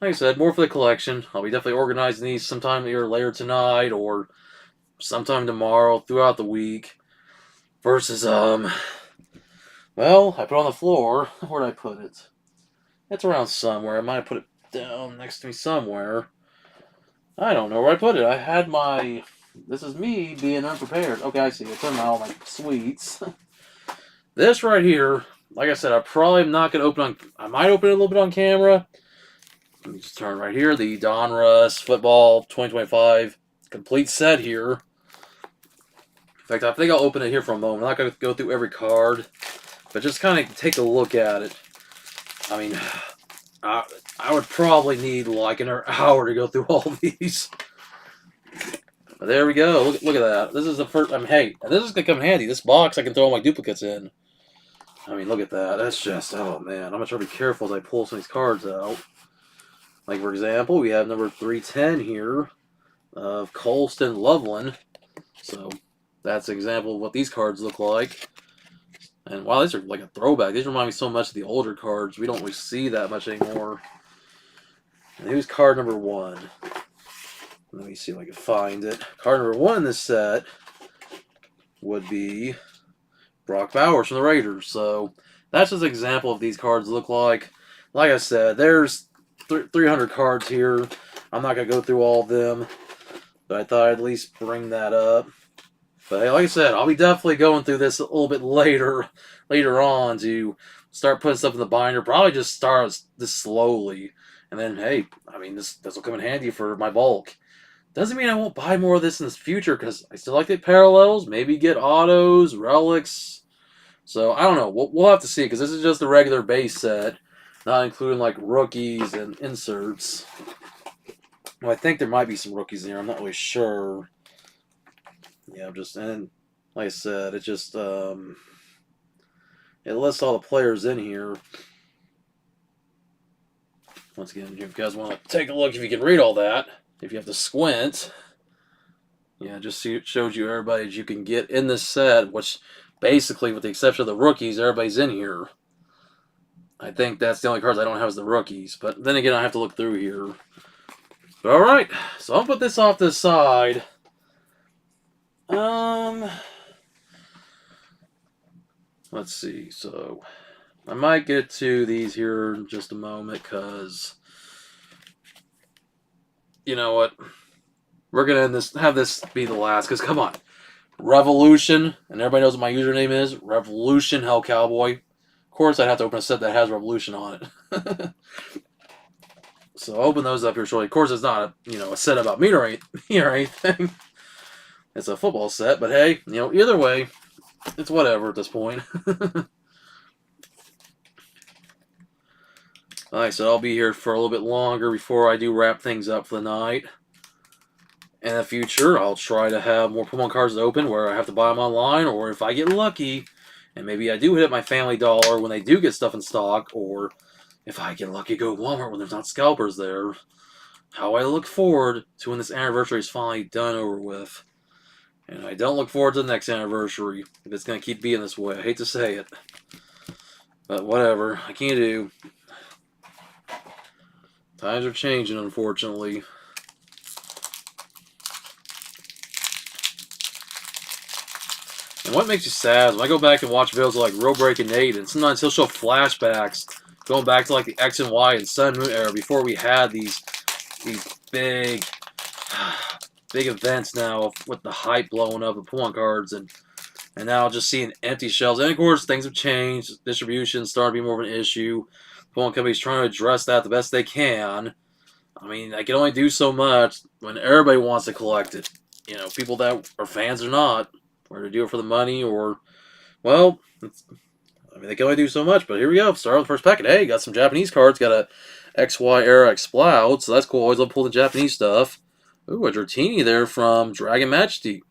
Like I said, more for the collection. I'll be definitely organizing these sometime either later tonight or sometime tomorrow throughout the week. Versus, well, I put it on the floor. Where'd I put it? It's around somewhere. I might have put it down next to me somewhere. I don't know where I put it. I had my... This is me being unprepared. Okay, I see. It's in all my sweets. This right here, like I said, I probably am not going to open on... I might open it a little bit on camera. Let me just turn right here. The Donruss Football 2025 complete set here. In fact, I think I'll open it here for a moment. I'm not going to go through every card. But just kind of take a look at it. I mean, I would probably need like an hour to go through all these. But there we go. Look at that. This is the first. Hey, this is going to come handy. This box I can throw all my duplicates in. I mean, look at that. That's just, oh man. I'm going to try to be careful as I pull some of these cards out. Like, for example, we have number 310 here of Colston Loveland. So, that's an example of what these cards look like. And wow, these are like a throwback. These remind me so much of the older cards. We don't really see that much anymore. And here's card number 1. Let me see if I can find it. Card number 1 in this set would be Brock Bowers from the Raiders. So that's just an example of these cards look like. Like I said, there's 300 cards here. I'm not going to go through all of them. But I thought I'd at least bring that up. But hey, like I said, I'll be definitely going through this a little bit later on to start putting stuff in the binder. Probably just start this slowly. And then, hey, I mean, this will come in handy for my bulk. Doesn't mean I won't buy more of this in the future, because I still like the parallels. Maybe get autos, relics. So, I don't know. We'll have to see, because this is just a regular base set. Not including, like, rookies and inserts. Well, I think there might be some rookies in here. I'm not really sure. Yeah, and like I said, it just it lists all the players in here. Once again, if you guys want to take a look, if you can read all that, if you have to squint, yeah, just see, it shows you everybody that you can get in this set, which basically, with the exception of the rookies, everybody's in here. I think that's the only cards I don't have is the rookies, but then again, I have to look through here. But alright, so I'll put this off to the side. Let's see, so I might get to these here in just a moment, because you know what? We're going to have this be the last, because come on. Revolution, and everybody knows what my username is, Revolution Hell Cowboy. Of course, I'd have to open a set that has Revolution on it. So I'll open those up here shortly. Of course, it's not a set about me or anything. It's a football set, but hey, either way, it's whatever at this point. Like I said, I'll be here for a little bit longer before I do wrap things up for the night. In the future, I'll try to have more Pokemon cards open where I have to buy them online, or if I get lucky, and maybe I do hit my Family Dollar when they do get stuff in stock, or if I get lucky, go to Walmart when there's not scalpers there. How I look forward to when this anniversary is finally done over with. And I don't look forward to the next anniversary if it's going to keep being this way. I hate to say it. But whatever. I can't do. Times are changing, unfortunately. And what makes you sad is when I go back and watch videos like Real Breaking Nate, and sometimes he'll show flashbacks going back to like the X and Y and Sun Moon era before we had these big events now with the hype blowing up of Pokemon cards, and now just seeing empty shelves. And of course, things have changed. Distribution started to be more of an issue. Pokemon companies trying to address that the best they can. I mean, I can only do so much when everybody wants to collect it. People that are fans or not, whether to do it for the money or, well, they can only do so much. But here we go. Start with the first packet. Hey, got some Japanese cards. Got a XY era Exploud, so that's cool. Always love pulling Japanese stuff. Ooh, a Dratini there from Dragon Majesty.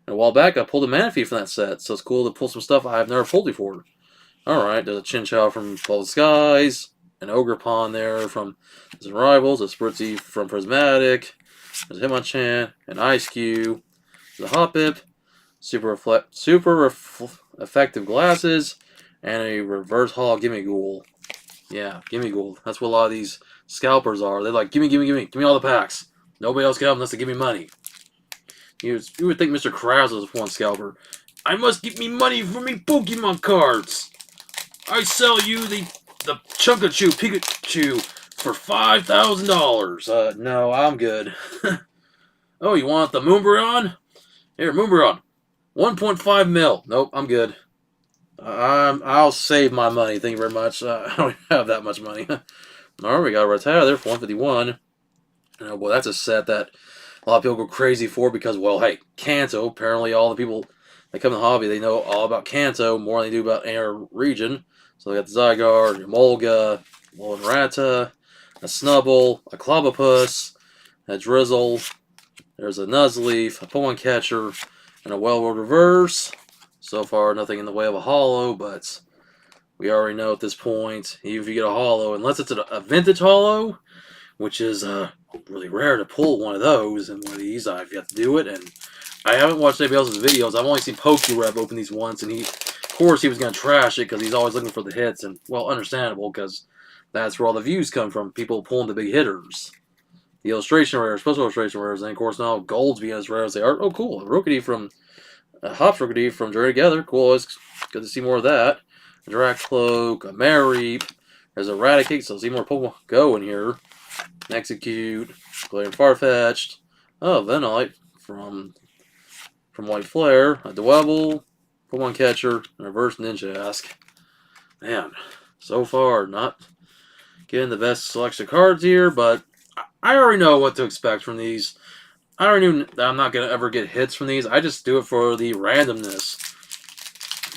And a while back, I pulled a Manaphy from that set, so it's cool to pull some stuff I've never pulled before. Alright, there's a Chinchou from Fall of the Skies, an Ogerpon there from his Rivals, a Spritzy from Prismatic, there's a Hitmonchan, an Ice Cube, there's a Hoppip, super effective glasses, and a Reverse Hall Gimmighoul. Yeah, Gimmighoul. That's what a lot of these scalpers are. They're like, gimme all the packs. Nobody else can have them unless they give me money. You would think Mr. Krabs was one scalper. I must get me money for me Pokemon cards. I sell you the Pikachu for $5,000. No, I'm good. Oh, you want the Moonbreon? Here, Moonbreon. 1.5 mil. Nope, I'm good. I'll save my money. Thank you very much. I don't have that much money. Alright, we got a Rattata there for 151. Oh boy, that's a set that a lot of people go crazy for because, well, hey, Kanto. Apparently, all the people that come in the hobby, they know all about Kanto more than they do about our region. So they got the Zygarde, Emolga, Rata, a Snubbull, a Clobbopus, a Drizzle. There's a Nuzleaf, a Pokemon Catcher, and a Wellwood Reverse. So far, nothing in the way of a holo, but we already know at this point, even if you get a holo, unless it's a vintage holo, which is really rare to pull one of those in one of these, I've yet to do it, and I haven't watched anybody else's videos. I've only seen PokeRev open these once, and of course, he was going to trash it because he's always looking for the hits, and, well, understandable, because that's where all the views come from, people pulling the big hitters. The illustration rares, special illustration rares, and of course now gold's being as rare as they are. Oh, cool, a Rookity from Hops Rookity from Journey Together. Cool, always good to see more of that. A Dracloak, a Mareep. There's a Eradicate, so see more Pokemon Go in here. Execute, Glaring Farfetch'd. Oh, Venite from White Flare. A Dwebble, Pokemon Catcher, and a Reverse Ninjask. Man, so far not getting the best selection of cards here, but I already know what to expect from these. I already knew that I'm not going to ever get hits from these. I just do it for the randomness.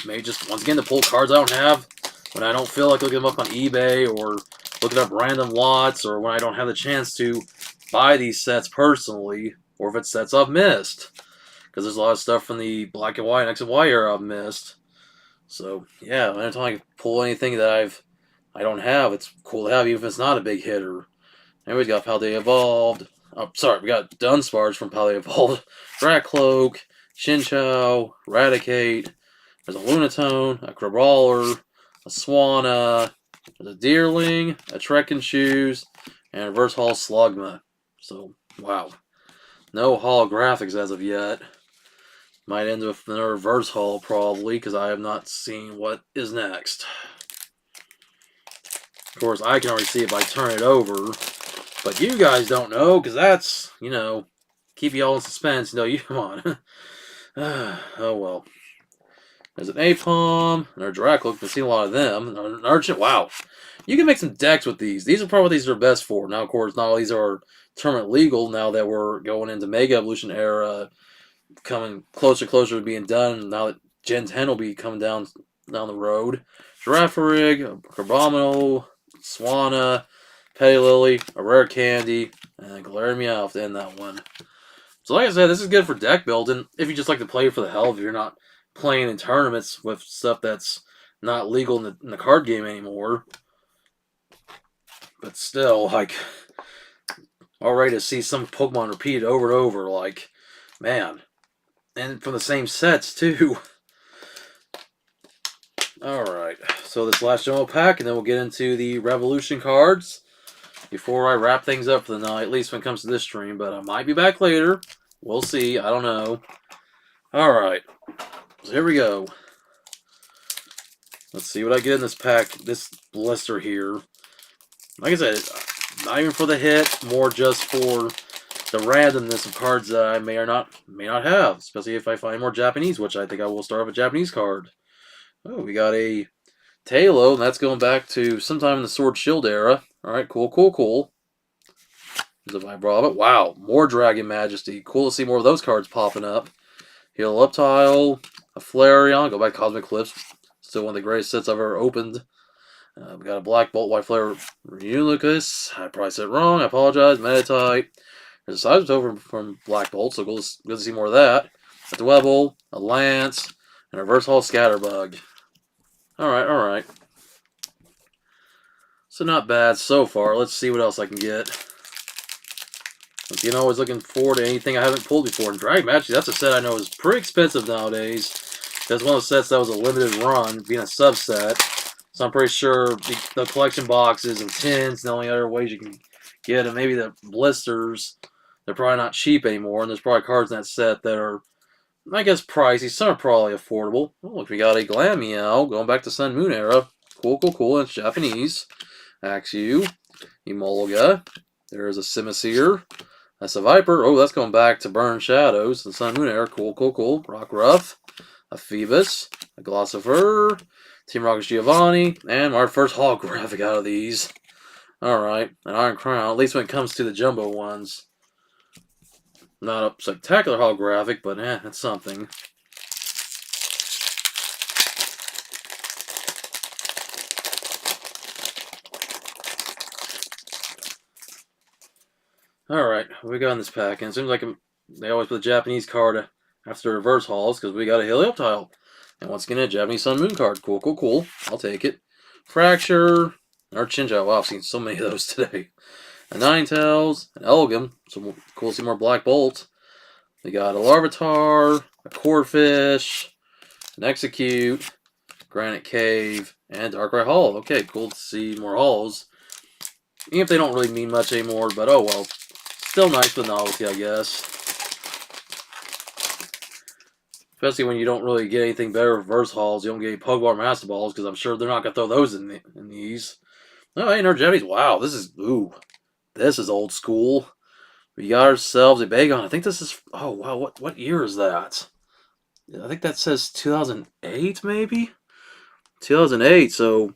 Maybe just, once again, to pull cards I don't have when I don't feel like looking them up on eBay or looking up random lots, or when I don't have the chance to buy these sets personally, or if it's sets I've missed. because there's a lot of stuff from the black and white and X and Y era I've missed. So yeah, anytime I can pull anything that I don't have, it's cool to have, even if it's not a big hitter. Anyways, got Paldea Evolved. Oh, sorry, we got Dunsparce from Paldea Evolved. Ratcloak, Chinchou, Raticate. There's a Lunatone, a Crabrawler, a Swanna, there's a Deerling, a Trekking Shoes, and a Reverse Hall Slugma. So, wow. No holographics as of yet. Might end with another Reverse Hall probably, because I have not seen what is next. Of course, I can already see it by turning it over. But you guys don't know, because that's, keep you all in suspense. No, you come on. Oh well. There's an Apom, there's a Dracloak. I've seen a lot of them. An Archon. Wow. You can make some decks with these. These are probably what these are best for. Now, of course, not all these are tournament legal now that we're going into Mega Evolution era, coming closer to being done. Now that Gen 10 will be coming down the road. Girafarig, Carbomino, Swanna, Petililly, a Rare Candy, and Galarian Meowth to end that one. So like I said, this is good for deck building. If you just like to play for the hell of it, if you're not playing in tournaments with stuff that's not legal in the card game anymore. But still, like, already to see some Pokemon repeated over and over, like, man. And from the same sets, too. Alright, so this last general pack, and then we'll get into the Revolution cards before I wrap things up for the night, at least when it comes to this stream, but I might be back later. We'll see, I don't know. Alright, so here we go. Let's see what I get in this pack, this blister here. Like I said, not even for the hit, more just for the randomness of cards that I may or may not have, especially if I find more Japanese, which I think I will start with a Japanese card. Oh, we got a Tailo, and that's going back to sometime in the Sword Shield era. Alright, cool. There's a Vibrava. Wow, more Dragon Majesty. Cool to see more of those cards popping up. Helioptile, a Flareon, go back to Cosmic Eclipse. Still one of the greatest sets I've ever opened. We got a Black Bolt, White Flare, Reuniclus. I probably said it wrong. I apologize. Meditite. There's a Seismitoad from Black Bolt, so good to see more of that. A Dwebble, a Lance, and a Reverse Hall Scatterbug. Alright. So not bad so far. Let's see what else I can get. Always looking forward to anything I haven't pulled before. And Dragon Majesty, that's a set I know is pretty expensive nowadays. That's one of the sets that was a limited run, being a subset. So I'm pretty sure the collection boxes and tins, the only other ways you can get them, maybe the blisters, they're probably not cheap anymore. And there's probably cards in that set that are, I guess, pricey. Some are probably affordable. Oh, look, we got a Glameow going back to Sun Moon era. Cool. It's Japanese. Axew, Emolga. There's a Simisear. That's a Viper. Oh, that's going back to Burn Shadows, the Sun Moon era. Cool. Rockruff. A Phoebus. A Glossifer. Team Rocket's Giovanni. And our first holographic out of these. Alright. An Iron Crown. At least when it comes to the jumbo ones. Not a spectacular holographic, but it's something. Alright, what we got in this pack? And it seems like they always put a Japanese card after reverse hauls, because we got a Helioptile. And once again, a Japanese Sun Moon card. Cool. I'll take it. Fracture. Our Chinchou. Wow, I've seen so many of those today. A Ninetales. An Elgin. So cool to see more Black Bolt. We got a Larvitar. A Corphish. An Execute. Granite Cave. And Darkrai Hall. Okay, cool to see more halls. Even if they don't really mean much anymore, but oh well. Still nice with novelty, I guess. Especially when you don't really get anything better with reverse hauls. You don't get any Pokemon Master Balls, because I'm sure they're not going to throw those in these. Oh, hey, Energetics. Wow, this is old school. We got ourselves a Bagon. I think this is, oh wow, what year is that? I think that says 2008, maybe? 2008, so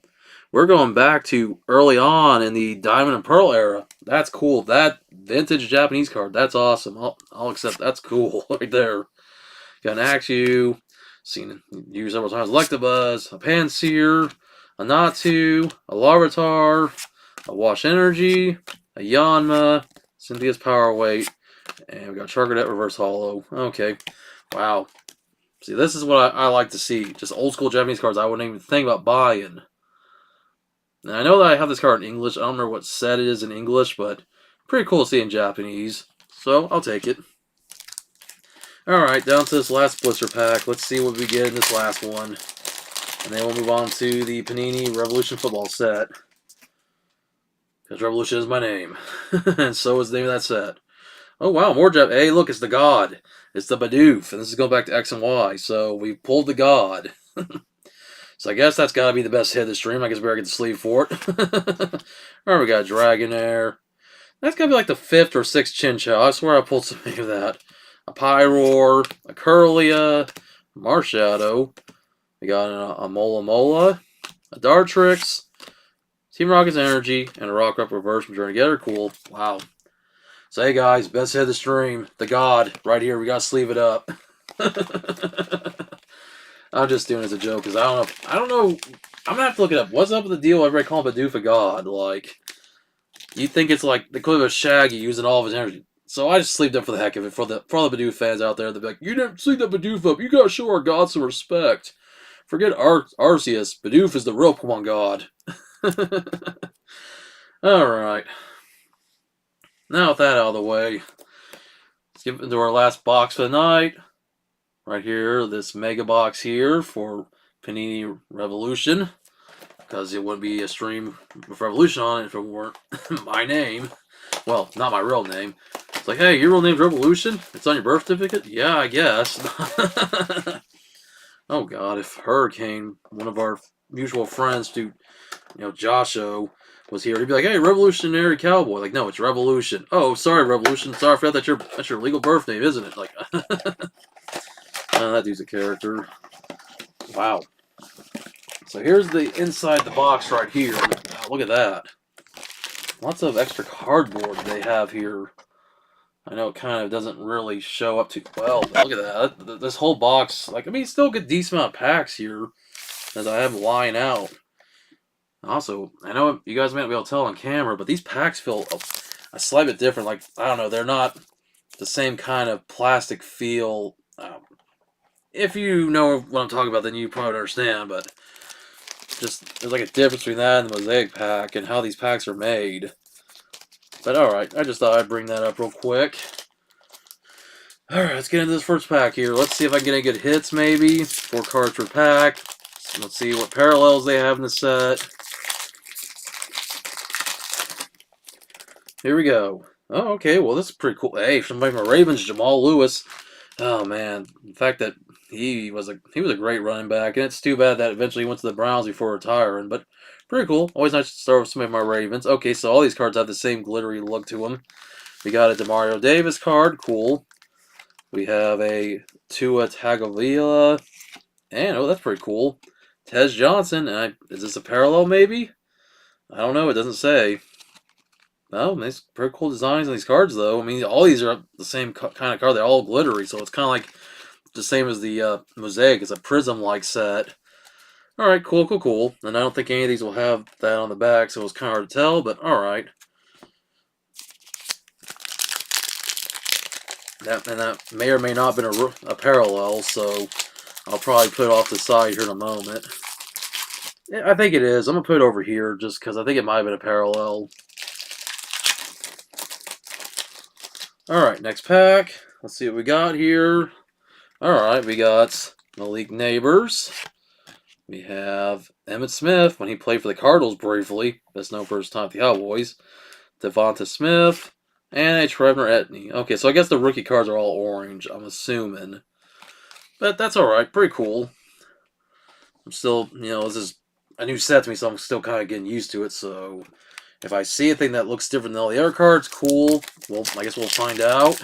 we're going back to early on in the Diamond and Pearl era. That's cool. That vintage Japanese card, that's awesome. I'll accept. That's cool right there. Got an Axew, seen it used several times. Electabuzz, a Panseer, a Natu, a Larvitar, a Wash Energy, a Yanma, Cynthia's Power Weight, and we got Charcadet Reverse Hollow. Okay. Wow. See, this is what I like to see. Just old school Japanese cards I wouldn't even think about buying. And I know that I have this card in English. I don't remember what set it is in English, but pretty cool to see in Japanese. So, I'll take it. Alright, down to this last blister pack. Let's see what we get in this last one. And then we'll move on to the Panini Revolution football set. Because Revolution is my name. And so is the name of that set. Oh wow, more Jap. Hey, look, it's the God. It's the Bidoof. And this is going back to X and Y. So we pulled the God. So I guess that's got to be the best hit of the stream. I guess we better get the sleeve for it. Alright, we got a Dragonair. That's got to be like the 5th or 6th Chinchou. I swear I pulled something of that. A Pyroar, a Curlia, a Marshadow. We got a Mola Mola, a Dartrix, Team Rocket's Energy, and a Rock Up Reverse from Journey Together. Cool. Wow. So hey guys, best hit of the stream. The God, right here. We got to sleeve it up. I'm just doing it as a joke, because I don't know. I'm going to have to look it up. What's up with the deal everybody calling Bidoof a God? Like, you think it's like the clip of Shaggy using all of his energy. So I just sleeved up for the heck of it. For all the Bidoof fans out there, they'll be like, you never sleeved that Bidoof up. You got to show our God some respect. Forget Arceus. Bidoof is the real Pokemon God. Alright. Now with that out of the way, let's get into our last box for the night. Right here, this mega box here for Panini Revolution. Because it wouldn't be a stream with Revolution on it if it weren't my name. Well, not my real name. It's like, hey, your real name's Revolution? It's on your birth certificate? Yeah, I guess. Oh god, if Hurricane, one of our mutual friends, Josho, was here, he'd be like, hey, Revolutionary Cowboy. Like, no, it's Revolution. Oh, sorry, Revolution. Sorry, I forgot that's your legal birth name, isn't it? Like, that dude's a character. Wow. So here's the inside the box right here. Wow, look at that. Lots of extra cardboard they have here. I know it kind of doesn't really show up too well, but look at that. This whole box, like, I mean, still a good decent amount of packs here that I have lying out. Also, I know you guys may not be able to tell on camera, but these packs feel a slight bit different. Like, I don't know, they're not the same kind of plastic feel. If you know what I'm talking about, then you probably understand, but just there's like a difference between that and the Mosaic pack and how these packs are made. But alright, I just thought I'd bring that up real quick. Alright, let's get into this first pack here. Let's see if I can get any good hits, maybe. 4 cards per pack. Let's see what parallels they have in the set. Here we go. Oh, okay, well, this is pretty cool. Hey, somebody from Ravens, Jamal Lewis. Oh, man. The fact that he was a great running back, and it's too bad that eventually he went to the Browns before retiring, but pretty cool. Always nice to start with some of my Ravens. Okay, so all these cards have the same glittery look to them. We got a DeMario Davis card. Cool. We have a Tua Tagovailoa. And, oh, that's pretty cool. Tez Johnson. And is this a parallel, maybe? I don't know. It doesn't say. Oh, nice, pretty cool designs on these cards, though. I mean, all these are the same kind of card. They're all glittery, so it's kind of like the same as the Mosaic. It's a prism-like set. Alright, cool, cool, cool. And I don't think any of these will have that on the back, so it's kind of hard to tell, but alright. That may or may not have been a parallel, so I'll probably put it off the side here in a moment. Yeah, I think it is. I'm going to put it over here just because I think it might have been a parallel. Alright, next pack. Let's see what we got here. Alright, we got Malik Neighbors. We have Emmitt Smith when he played for the Cardinals briefly. Best known for his time with the Cowboys. Devonta Smith. And a Trevor Etney. Okay, so I guess the rookie cards are all orange, I'm assuming. But that's alright. Pretty cool. I'm still, this is a new set to me, so I'm still kind of getting used to it. So if I see anything that looks different than all the other cards, cool. Well, I guess we'll find out.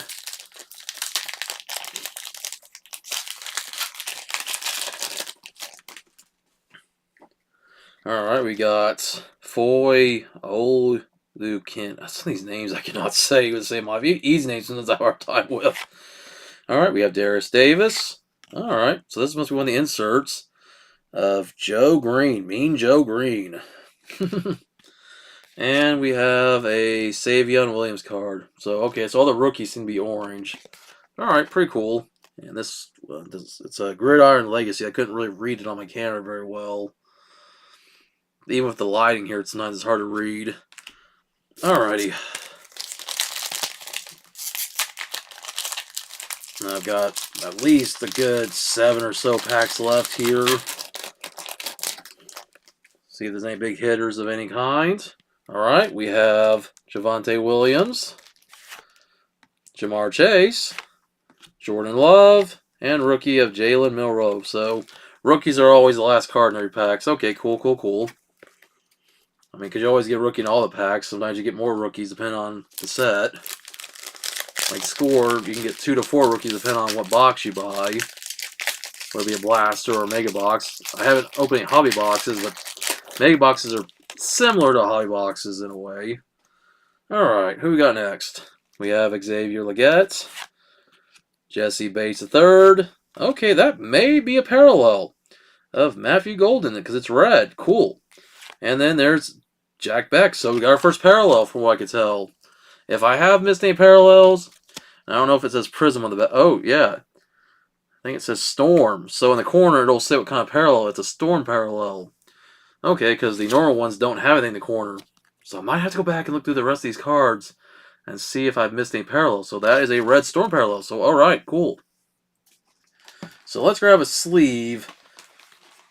Alright, we got Foy Olukin. Some of these names I cannot say with the same life. Easy names sometimes I have a hard time with. Alright, we have Darius Davis. Alright, so this must be one of the inserts of Joe Green. Mean Joe Green. And we have a Savion Williams card. So, okay, so all the rookies seem to be orange. Alright, pretty cool. And it's a Gridiron Legacy. I couldn't really read it on my camera very well. Even with the lighting here, it's not as hard to read. Alrighty. I've got at least a good 7 or so packs left here. See if there's any big hitters of any kind. Alright, we have Javonte Williams, Jamar Chase, Jordan Love, and rookie of Jalen Milroe. So, rookies are always the last card in every pack. Okay, cool. I mean, because you always get rookie in all the packs. Sometimes you get more rookies depending on the set. Like Score, you can get 2 to 4 rookies depending on what box you buy. Whether it be a blaster or a mega box. I haven't opened any hobby boxes, but mega boxes are similar to hobby boxes in a way. Alright, who we got next? We have Xavier Legette, Jesse Bates III. Okay, that may be a parallel of Matthew Golden because it's red. Cool. And then there's Jack Beck. So we got our first parallel from what I could tell. If I have missed any parallels, I don't know if it says Prism on the back. Oh, yeah. I think it says Storm. So in the corner, it'll say what kind of parallel. It's a Storm parallel. Okay, because the normal ones don't have anything in the corner. So I might have to go back and look through the rest of these cards and see if I've missed any parallels. So that is a red Storm parallel. So, alright, cool. So let's grab a sleeve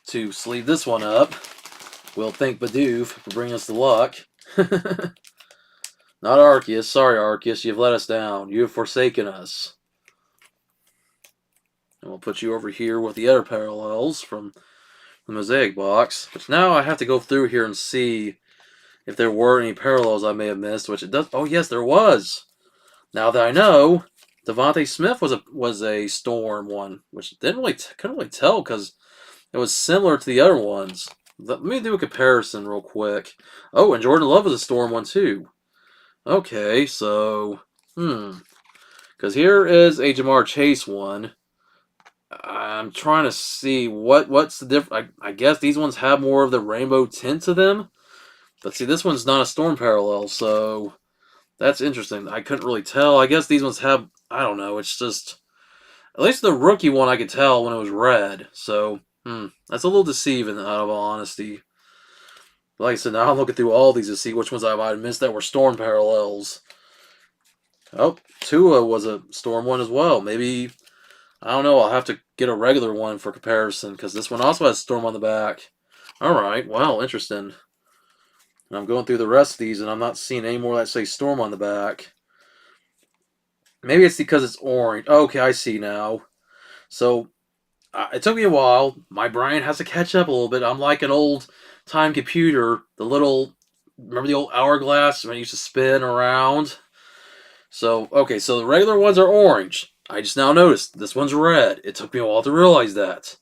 to sleeve this one up. We'll thank Bidoof for bringing us the luck. Not Arceus. Sorry, Arceus. You've let us down. You have forsaken us. And we'll put you over here with the other parallels from the Mosaic box. But now I have to go through here and see if there were any parallels I may have missed, which it does. Oh, yes, there was. Now that I know, Devontae Smith was a Storm one, which couldn't really tell because it was similar to the other ones. Let me do a comparison real quick. Oh, and Jordan Love was a Storm one too. Okay, so because here is a Jamar Chase one. I'm trying to see what's the difference. I guess these ones have more of the rainbow tint to them. But see, this one's not a Storm parallel, so that's interesting. I couldn't really tell. I guess these ones have, I don't know, it's just, at least the rookie one I could tell when it was red. So, that's a little deceiving, out of all honesty. Like I said, now I'm looking through all these to see which ones I might have missed that were Storm parallels. Oh, Tua was a Storm one as well. Maybe, I don't know, I'll have to get a regular one for comparison, because this one also has Storm on the back. Alright, well, interesting. And I'm going through the rest of these, and I'm not seeing any more that say Storm on the back. Maybe it's because it's orange. Okay, I see now. So, it took me a while. My brain has to catch up a little bit. I'm like an old-time computer. Remember the old hourglass when it used to spin around? So, okay, so the regular ones are orange. I just now noticed this one's red. It took me a while to realize that.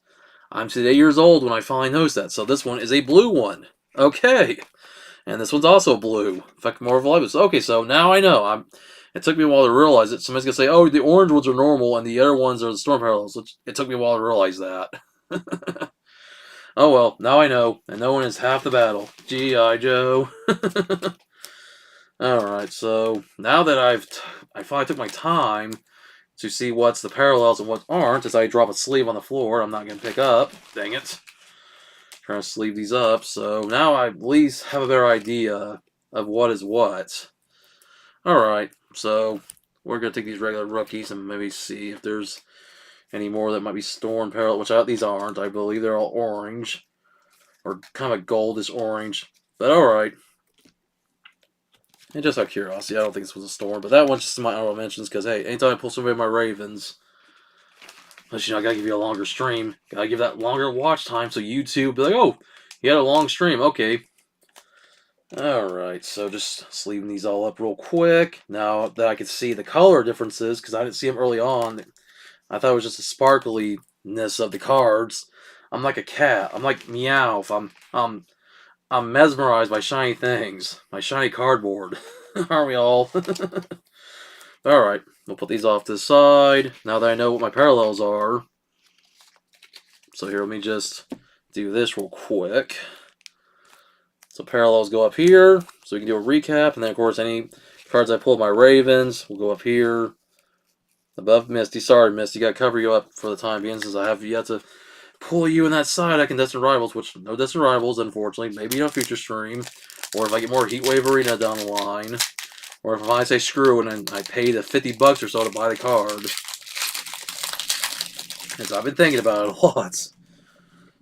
I'm today years old when I finally noticed that. So this one is a blue one. Okay. And this one's also blue. In fact, more of a light. Okay, so now I know. It took me a while to realize it. Somebody's going to say, oh, the orange ones are normal and the other ones are the Storm parallels. It took me a while to realize that. Oh, well, now I know. And no one is half the battle. G.I. Joe. Alright, so now that I finally took my time to see what's the parallels and what aren't, as I drop a sleeve on the floor, I'm not going to pick up. Dang it. Trying to sleeve these up, so now I at least have a better idea of what is what. Alright, so we're going to take these regular rookies and maybe see if there's any more that might be Storm parallel, which these aren't. I believe they're all orange, or kind of a goldish orange, but alright. And just out of curiosity, I don't think this was a Storm, but that one's just in my honorable mentions, because hey, anytime I pull somebody of my Ravens, unless, I gotta give you a longer stream, gotta give that longer watch time, so YouTube be like, oh, he had a long stream, okay. Alright, so just sleeving these all up real quick. Now that I can see the color differences, because I didn't see them early on, I thought it was just the sparkliness of the cards. I'm like a cat. I'm like Meowth. I'm mesmerized by shiny things. My shiny cardboard. Aren't we all? Alright, we'll put these off to the side. Now that I know what my parallels are. So here, let me just do this real quick. So parallels go up here. So we can do a recap. And then, of course, any cards I pull of my Ravens will go up here. Above Misty. Sorry, Misty. Got to cover you up for the time being since I have yet to pull you in that side. I can Destined Rivals, which no Destined Rivals, unfortunately. Maybe in a future stream. Or if I get more Heatwave Arena down the line. Or if I say screw and then I pay the $50 or so to buy the card. Because I've been thinking about it a lot.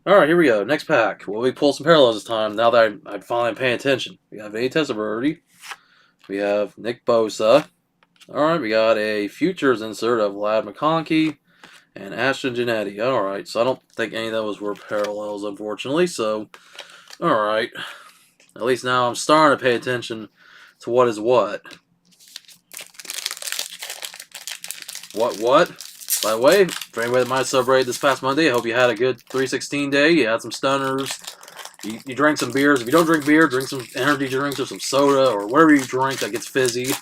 Alright, here we go. Next pack. Will we pull some parallels this time now that I'm finally paying attention? We have a Testaverde. We have Nick Bosa. Alright, we got a Futures insert of Vlad McConkey and Ashton Genetti. Alright, so I don't think any of those were parallels, unfortunately. So, alright. At least now I'm starting to pay attention to what is what. What? By the way, for anybody that might have celebrated this past Monday, I hope you had a good 316 day. You had some stunners. You drank some beers. If you don't drink beer, drink some energy drinks or some soda or whatever you drink that gets fizzy.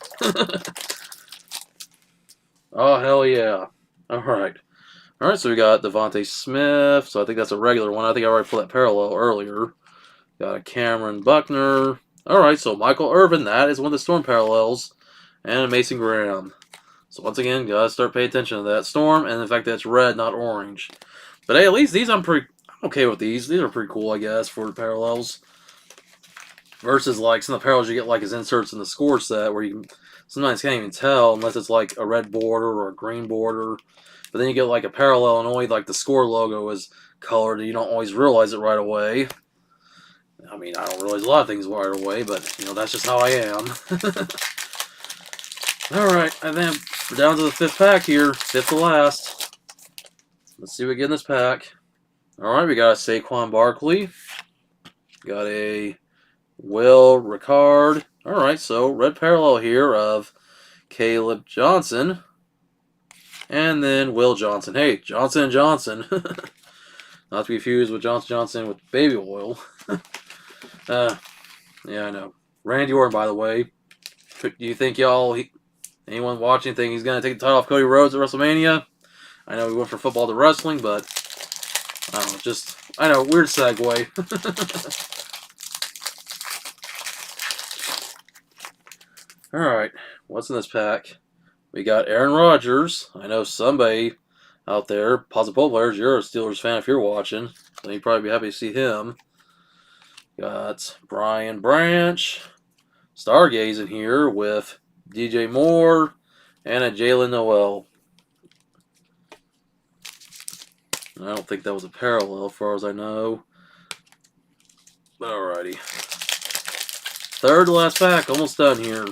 Oh, hell yeah. Alright. Alright, so we got Devontae Smith. So I think that's a regular one. I think I already put that parallel earlier. Got a Cameron Buckner. Alright, so Michael Irvin. That is one of the Storm parallels. And a Mason Graham. So once again, gotta start paying attention to that Storm and the fact that it's red, not orange. But hey, at least these I'm okay with these. These are pretty cool, I guess, for the parallels. Versus like some of the parallels you get like as inserts in the score set where you sometimes can't even tell unless it's like a red border or a green border. But then you get like a parallel and only like the score logo is colored and you don't always realize it right away. I mean, I don't realize a lot of things right away, but you know, that's just how I am. Alright, and then we're down to the 5th pack here. 5th to last. Let's see what we get in this pack. Alright, we got a Saquon Barkley. Got a Will Ricard. Alright, so red parallel here of Caleb Johnson. And then Will Johnson. Hey, Johnson & Johnson. Not to be confused with Johnson & Johnson with baby oil. Yeah, I know. Randy Orton, by the way. Do you think anyone watching think he's going to take the title off Cody Rhodes at WrestleMania? I know he went from football to wrestling, but I don't know, I know, weird segue. Alright, what's in this pack? We got Aaron Rodgers. I know somebody out there, Positive Players, you're a Steelers fan if you're watching, so you'd probably be happy to see him. Got Brian Branch, stargazing here with DJ Moore and a Jalen Noel. I don't think that was a parallel as far as I know. But alrighty. 3rd to last pack, almost done here.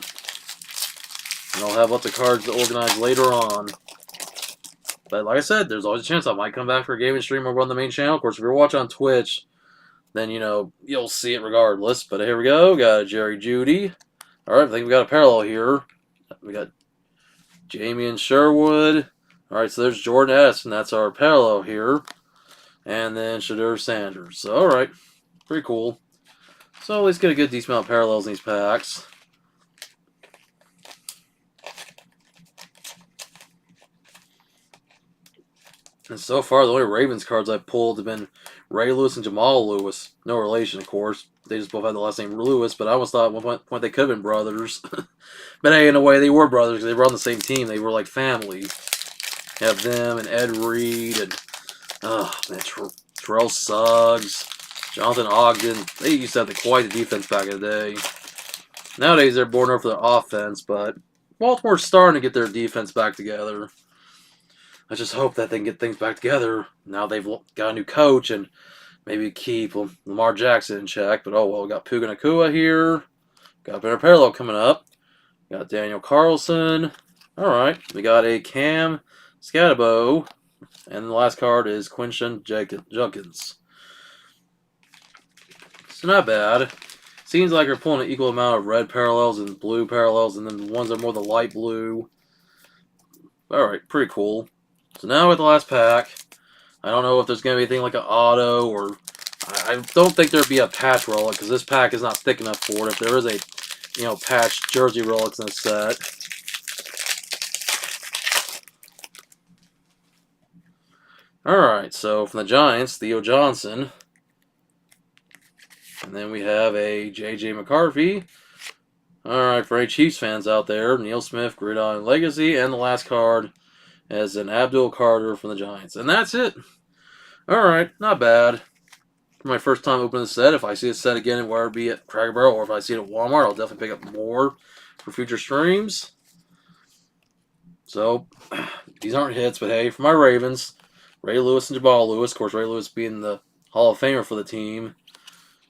And I'll have lots of cards to organize later on. But like I said, there's always a chance I might come back for a gaming stream over on the main channel. Of course, if you're watching on Twitch, then, you know, you'll see it regardless. But here we go. Got a Jerry Jeudy. Alright, I think we got a parallel here. We got Jamie Sherwood. Alright, so there's Jordan S. And that's our parallel here. And then Shadur Sanders. So, alright. Pretty cool. So, let's get a good decent amount of parallels in these packs. And so far, the only Ravens cards I've pulled have been Ray Lewis and Jamal Lewis. No relation, of course. They just both had the last name Lewis, but I almost thought at one point they could have been brothers. But hey, in a way, they were brothers because they were on the same team. They were like family. You have them and Ed Reed and Terrell Suggs, Jonathan Ogden. They used to have quite the defense back in the day. Nowadays, they're more known for their offense, but Baltimore's starting to get their defense back together. I just hope that they can get things back together. Now they've got a new coach and maybe keep Lamar Jackson in check. But oh well, we got Puka Nacua here. Got a better parallel coming up. Got Daniel Carlson. Alright, we got a Cam Scatabo. And the last card is Quinshan Junkins. So not bad. Seems like we're pulling an equal amount of red parallels and blue parallels, and then the ones that are more the light blue. Alright, pretty cool. So now with the last pack, I don't know if there's going to be anything like an auto, or I don't think there'd be a patch relic, because this pack is not thick enough for it. If there is a, patched jersey relics in the set. Alright, so from the Giants, Theo Johnson. And then we have a J.J. McCarthy. Alright, for any Chiefs fans out there, Neil Smith, Gridiron Legacy. And the last card as an Abdul Carter from the Giants. And that's it. Alright, not bad. For my first time opening the set, if I see a set again, whether it be at Cracker Barrel or if I see it at Walmart, I'll definitely pick up more for future streams. So, these aren't hits, but hey, for my Ravens, Ray Lewis and Jamal Lewis, of course, Ray Lewis being the Hall of Famer for the team,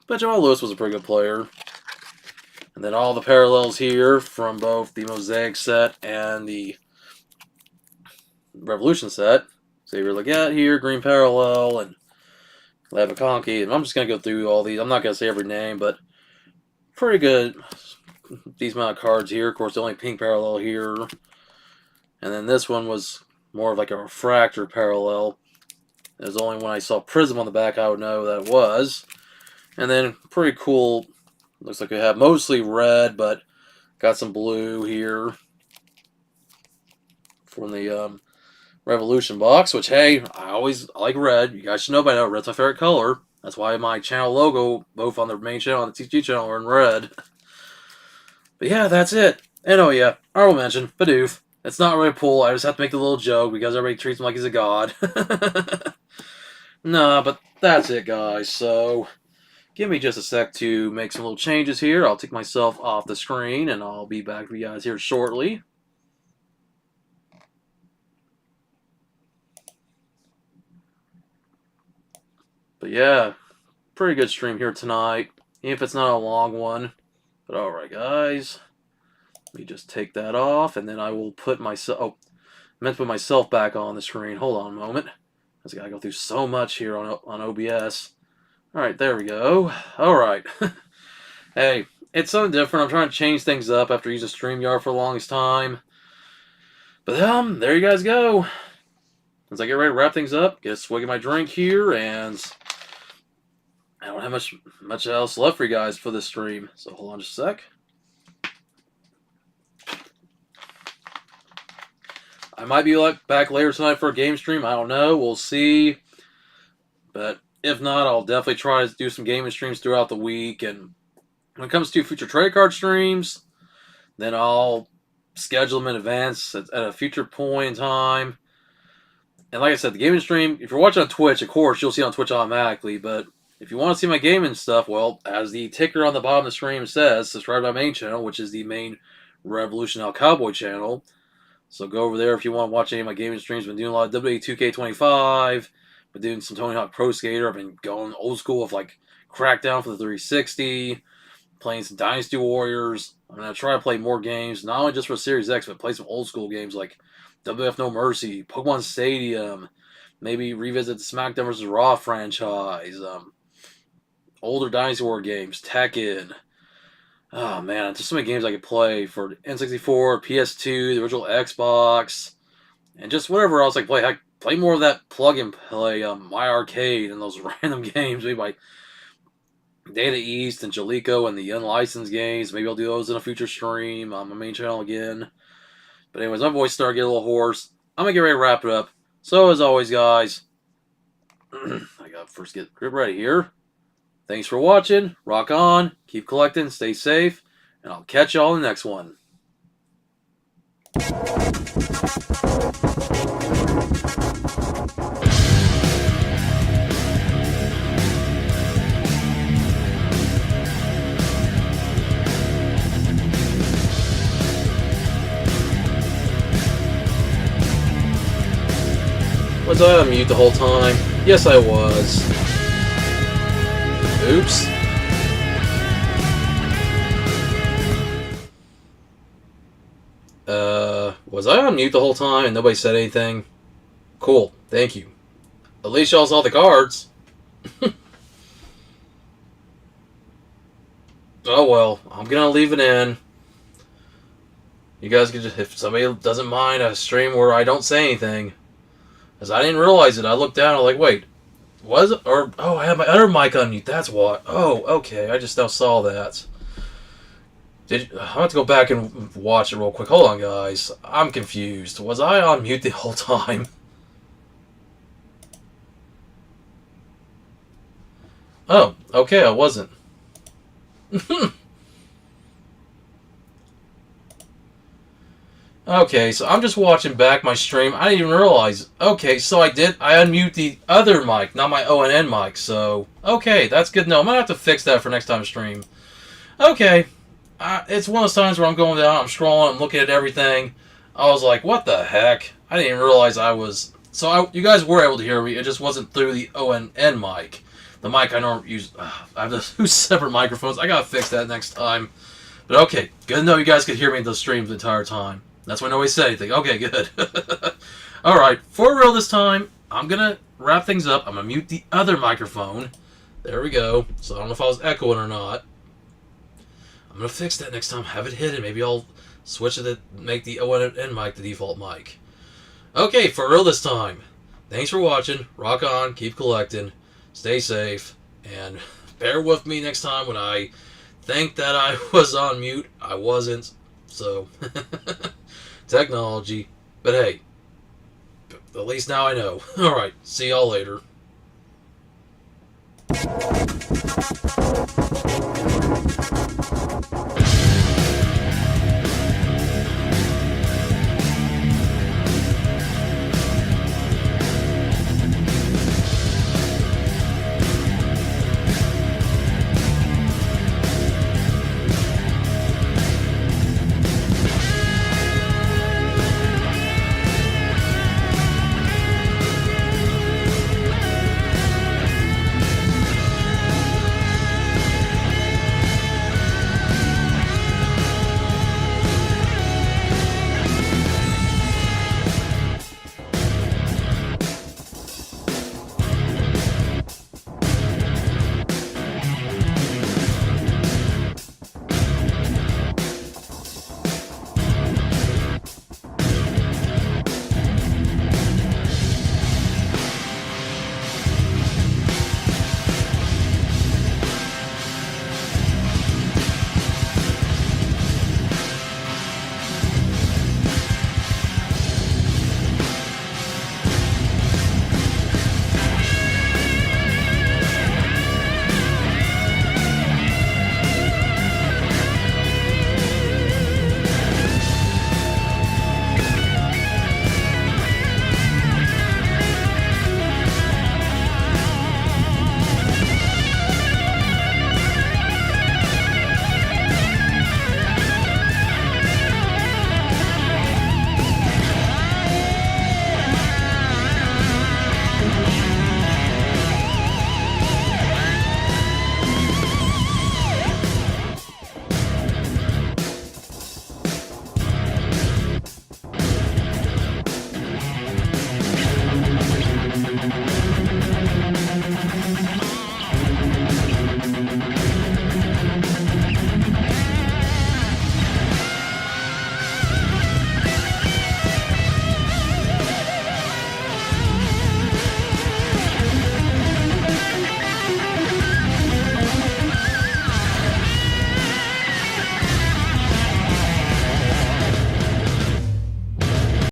but Jamal Lewis was a pretty good player. And then all the parallels here from both the Mosaic set and the Revolution set. Xavier Legette here, green parallel, and Lev McConkey. And I'm just going to go through all these. I'm not going to say every name, but pretty good. These amount of cards here. Of course, the only pink parallel here. And then this one was more of like a refractor parallel. It was only when I saw Prism on the back I would know that it was. And then pretty cool. Looks like we have mostly red, but got some blue here from the Revolution box, which, hey, I like red. You guys should know by now, red's my favorite color. That's why my channel logo, both on the main channel and the TG channel, are in red. But yeah, that's it. And oh yeah, honorable mention, Bidoof. It's not really a pull, I just have to make the little joke because everybody treats him like he's a god. Nah, but that's it, guys. So, give me just a sec to make some little changes here. I'll take myself off the screen, and I'll be back for you guys here shortly. But yeah, pretty good stream here tonight, even if it's not a long one. But alright, guys. Let me just take that off, and then I will put myself... Oh, I meant to put myself back on the screen. Hold on a moment. I gotta go through so much here on OBS. Alright, there we go. Alright. Hey, it's something different. I'm trying to change things up after using StreamYard for the longest time. But, there you guys go. As I get ready to wrap things up, get a swig of my drink here, and I don't have much else left for you guys for this stream. So hold on just a sec. I might be back later tonight for a game stream. I don't know. We'll see. But if not, I'll definitely try to do some gaming streams throughout the week. And when it comes to future trade card streams, then I'll schedule them in advance at a future point in time. And like I said, the gaming stream, if you're watching on Twitch, of course, you'll see it on Twitch automatically. But if you want to see my gaming stuff, well, as the ticker on the bottom of the stream says, subscribe to my main channel, which is the main Revolution Now Cowboy channel. So go over there if you want to watch any of my gaming streams. I've been doing a lot of WWE 2K25. Been doing some Tony Hawk Pro Skater. I've been going old school with like Crackdown for the 360. Playing some Dynasty Warriors. I'm going to try to play more games. Not only just for Series X, but play some old school games like WF No Mercy, Pokemon Stadium. Maybe revisit the SmackDown vs. Raw franchise. Older Dynasty War games. Tekken. Oh man, just so many games I could play for N64, PS2, the original Xbox, and just whatever else I could play. I play more of that plug and play My Arcade and those random games, maybe like Data East and Jalico and the unlicensed games. Maybe I'll do those in a future stream on my main channel again. But anyways, my voice started to get a little hoarse. I'm gonna get ready to wrap it up. So as always, guys, I gotta first get grip ready here. Thanks for watching. Rock on. Keep collecting. Stay safe. And I'll catch y'all in the next one. Was I on mute the whole time? Yes, I was. Oops. Was I on mute the whole time and nobody said anything? Cool, thank you. At least y'all saw the cards. Oh well, I'm gonna leave it in. You guys can just, if somebody doesn't mind a stream where I don't say anything. Because I didn't realize it. I looked down, I'm like, wait. Was it? Or, oh, I had my other mic on mute. That's what. Oh, okay. I just now saw that. I have to go back and watch it real quick. Hold on, guys. I'm confused. Was I on mute the whole time? Oh, okay. I wasn't. Okay, so I'm just watching back my stream. I didn't even realize. Okay, so I unmute the other mic, not my ONN mic. So, okay, that's good to know. I'm going to have to fix that for next time stream. Okay, it's one of those times where I'm going down, I'm scrolling, I'm looking at everything. I was like, what the heck? I didn't even realize I was... So you guys were able to hear me. It just wasn't through the ONN mic. The mic I normally use... I have two separate microphones. I got to fix that next time. But okay, good to know you guys could hear me in the stream the entire time. That's why nobody said anything. Okay, good. Alright, for real this time, I'm going to wrap things up. I'm going to mute the other microphone. There we go. So I don't know if I was echoing or not. I'm going to fix that next time. Have it hidden. Maybe I'll switch it to make the ONN mic the default mic. Okay, for real this time. Thanks for watching. Rock on. Keep collecting. Stay safe. And bear with me next time when I think that I was on mute. I wasn't. So, technology. But hey, at least now I know. Alright, see y'all later.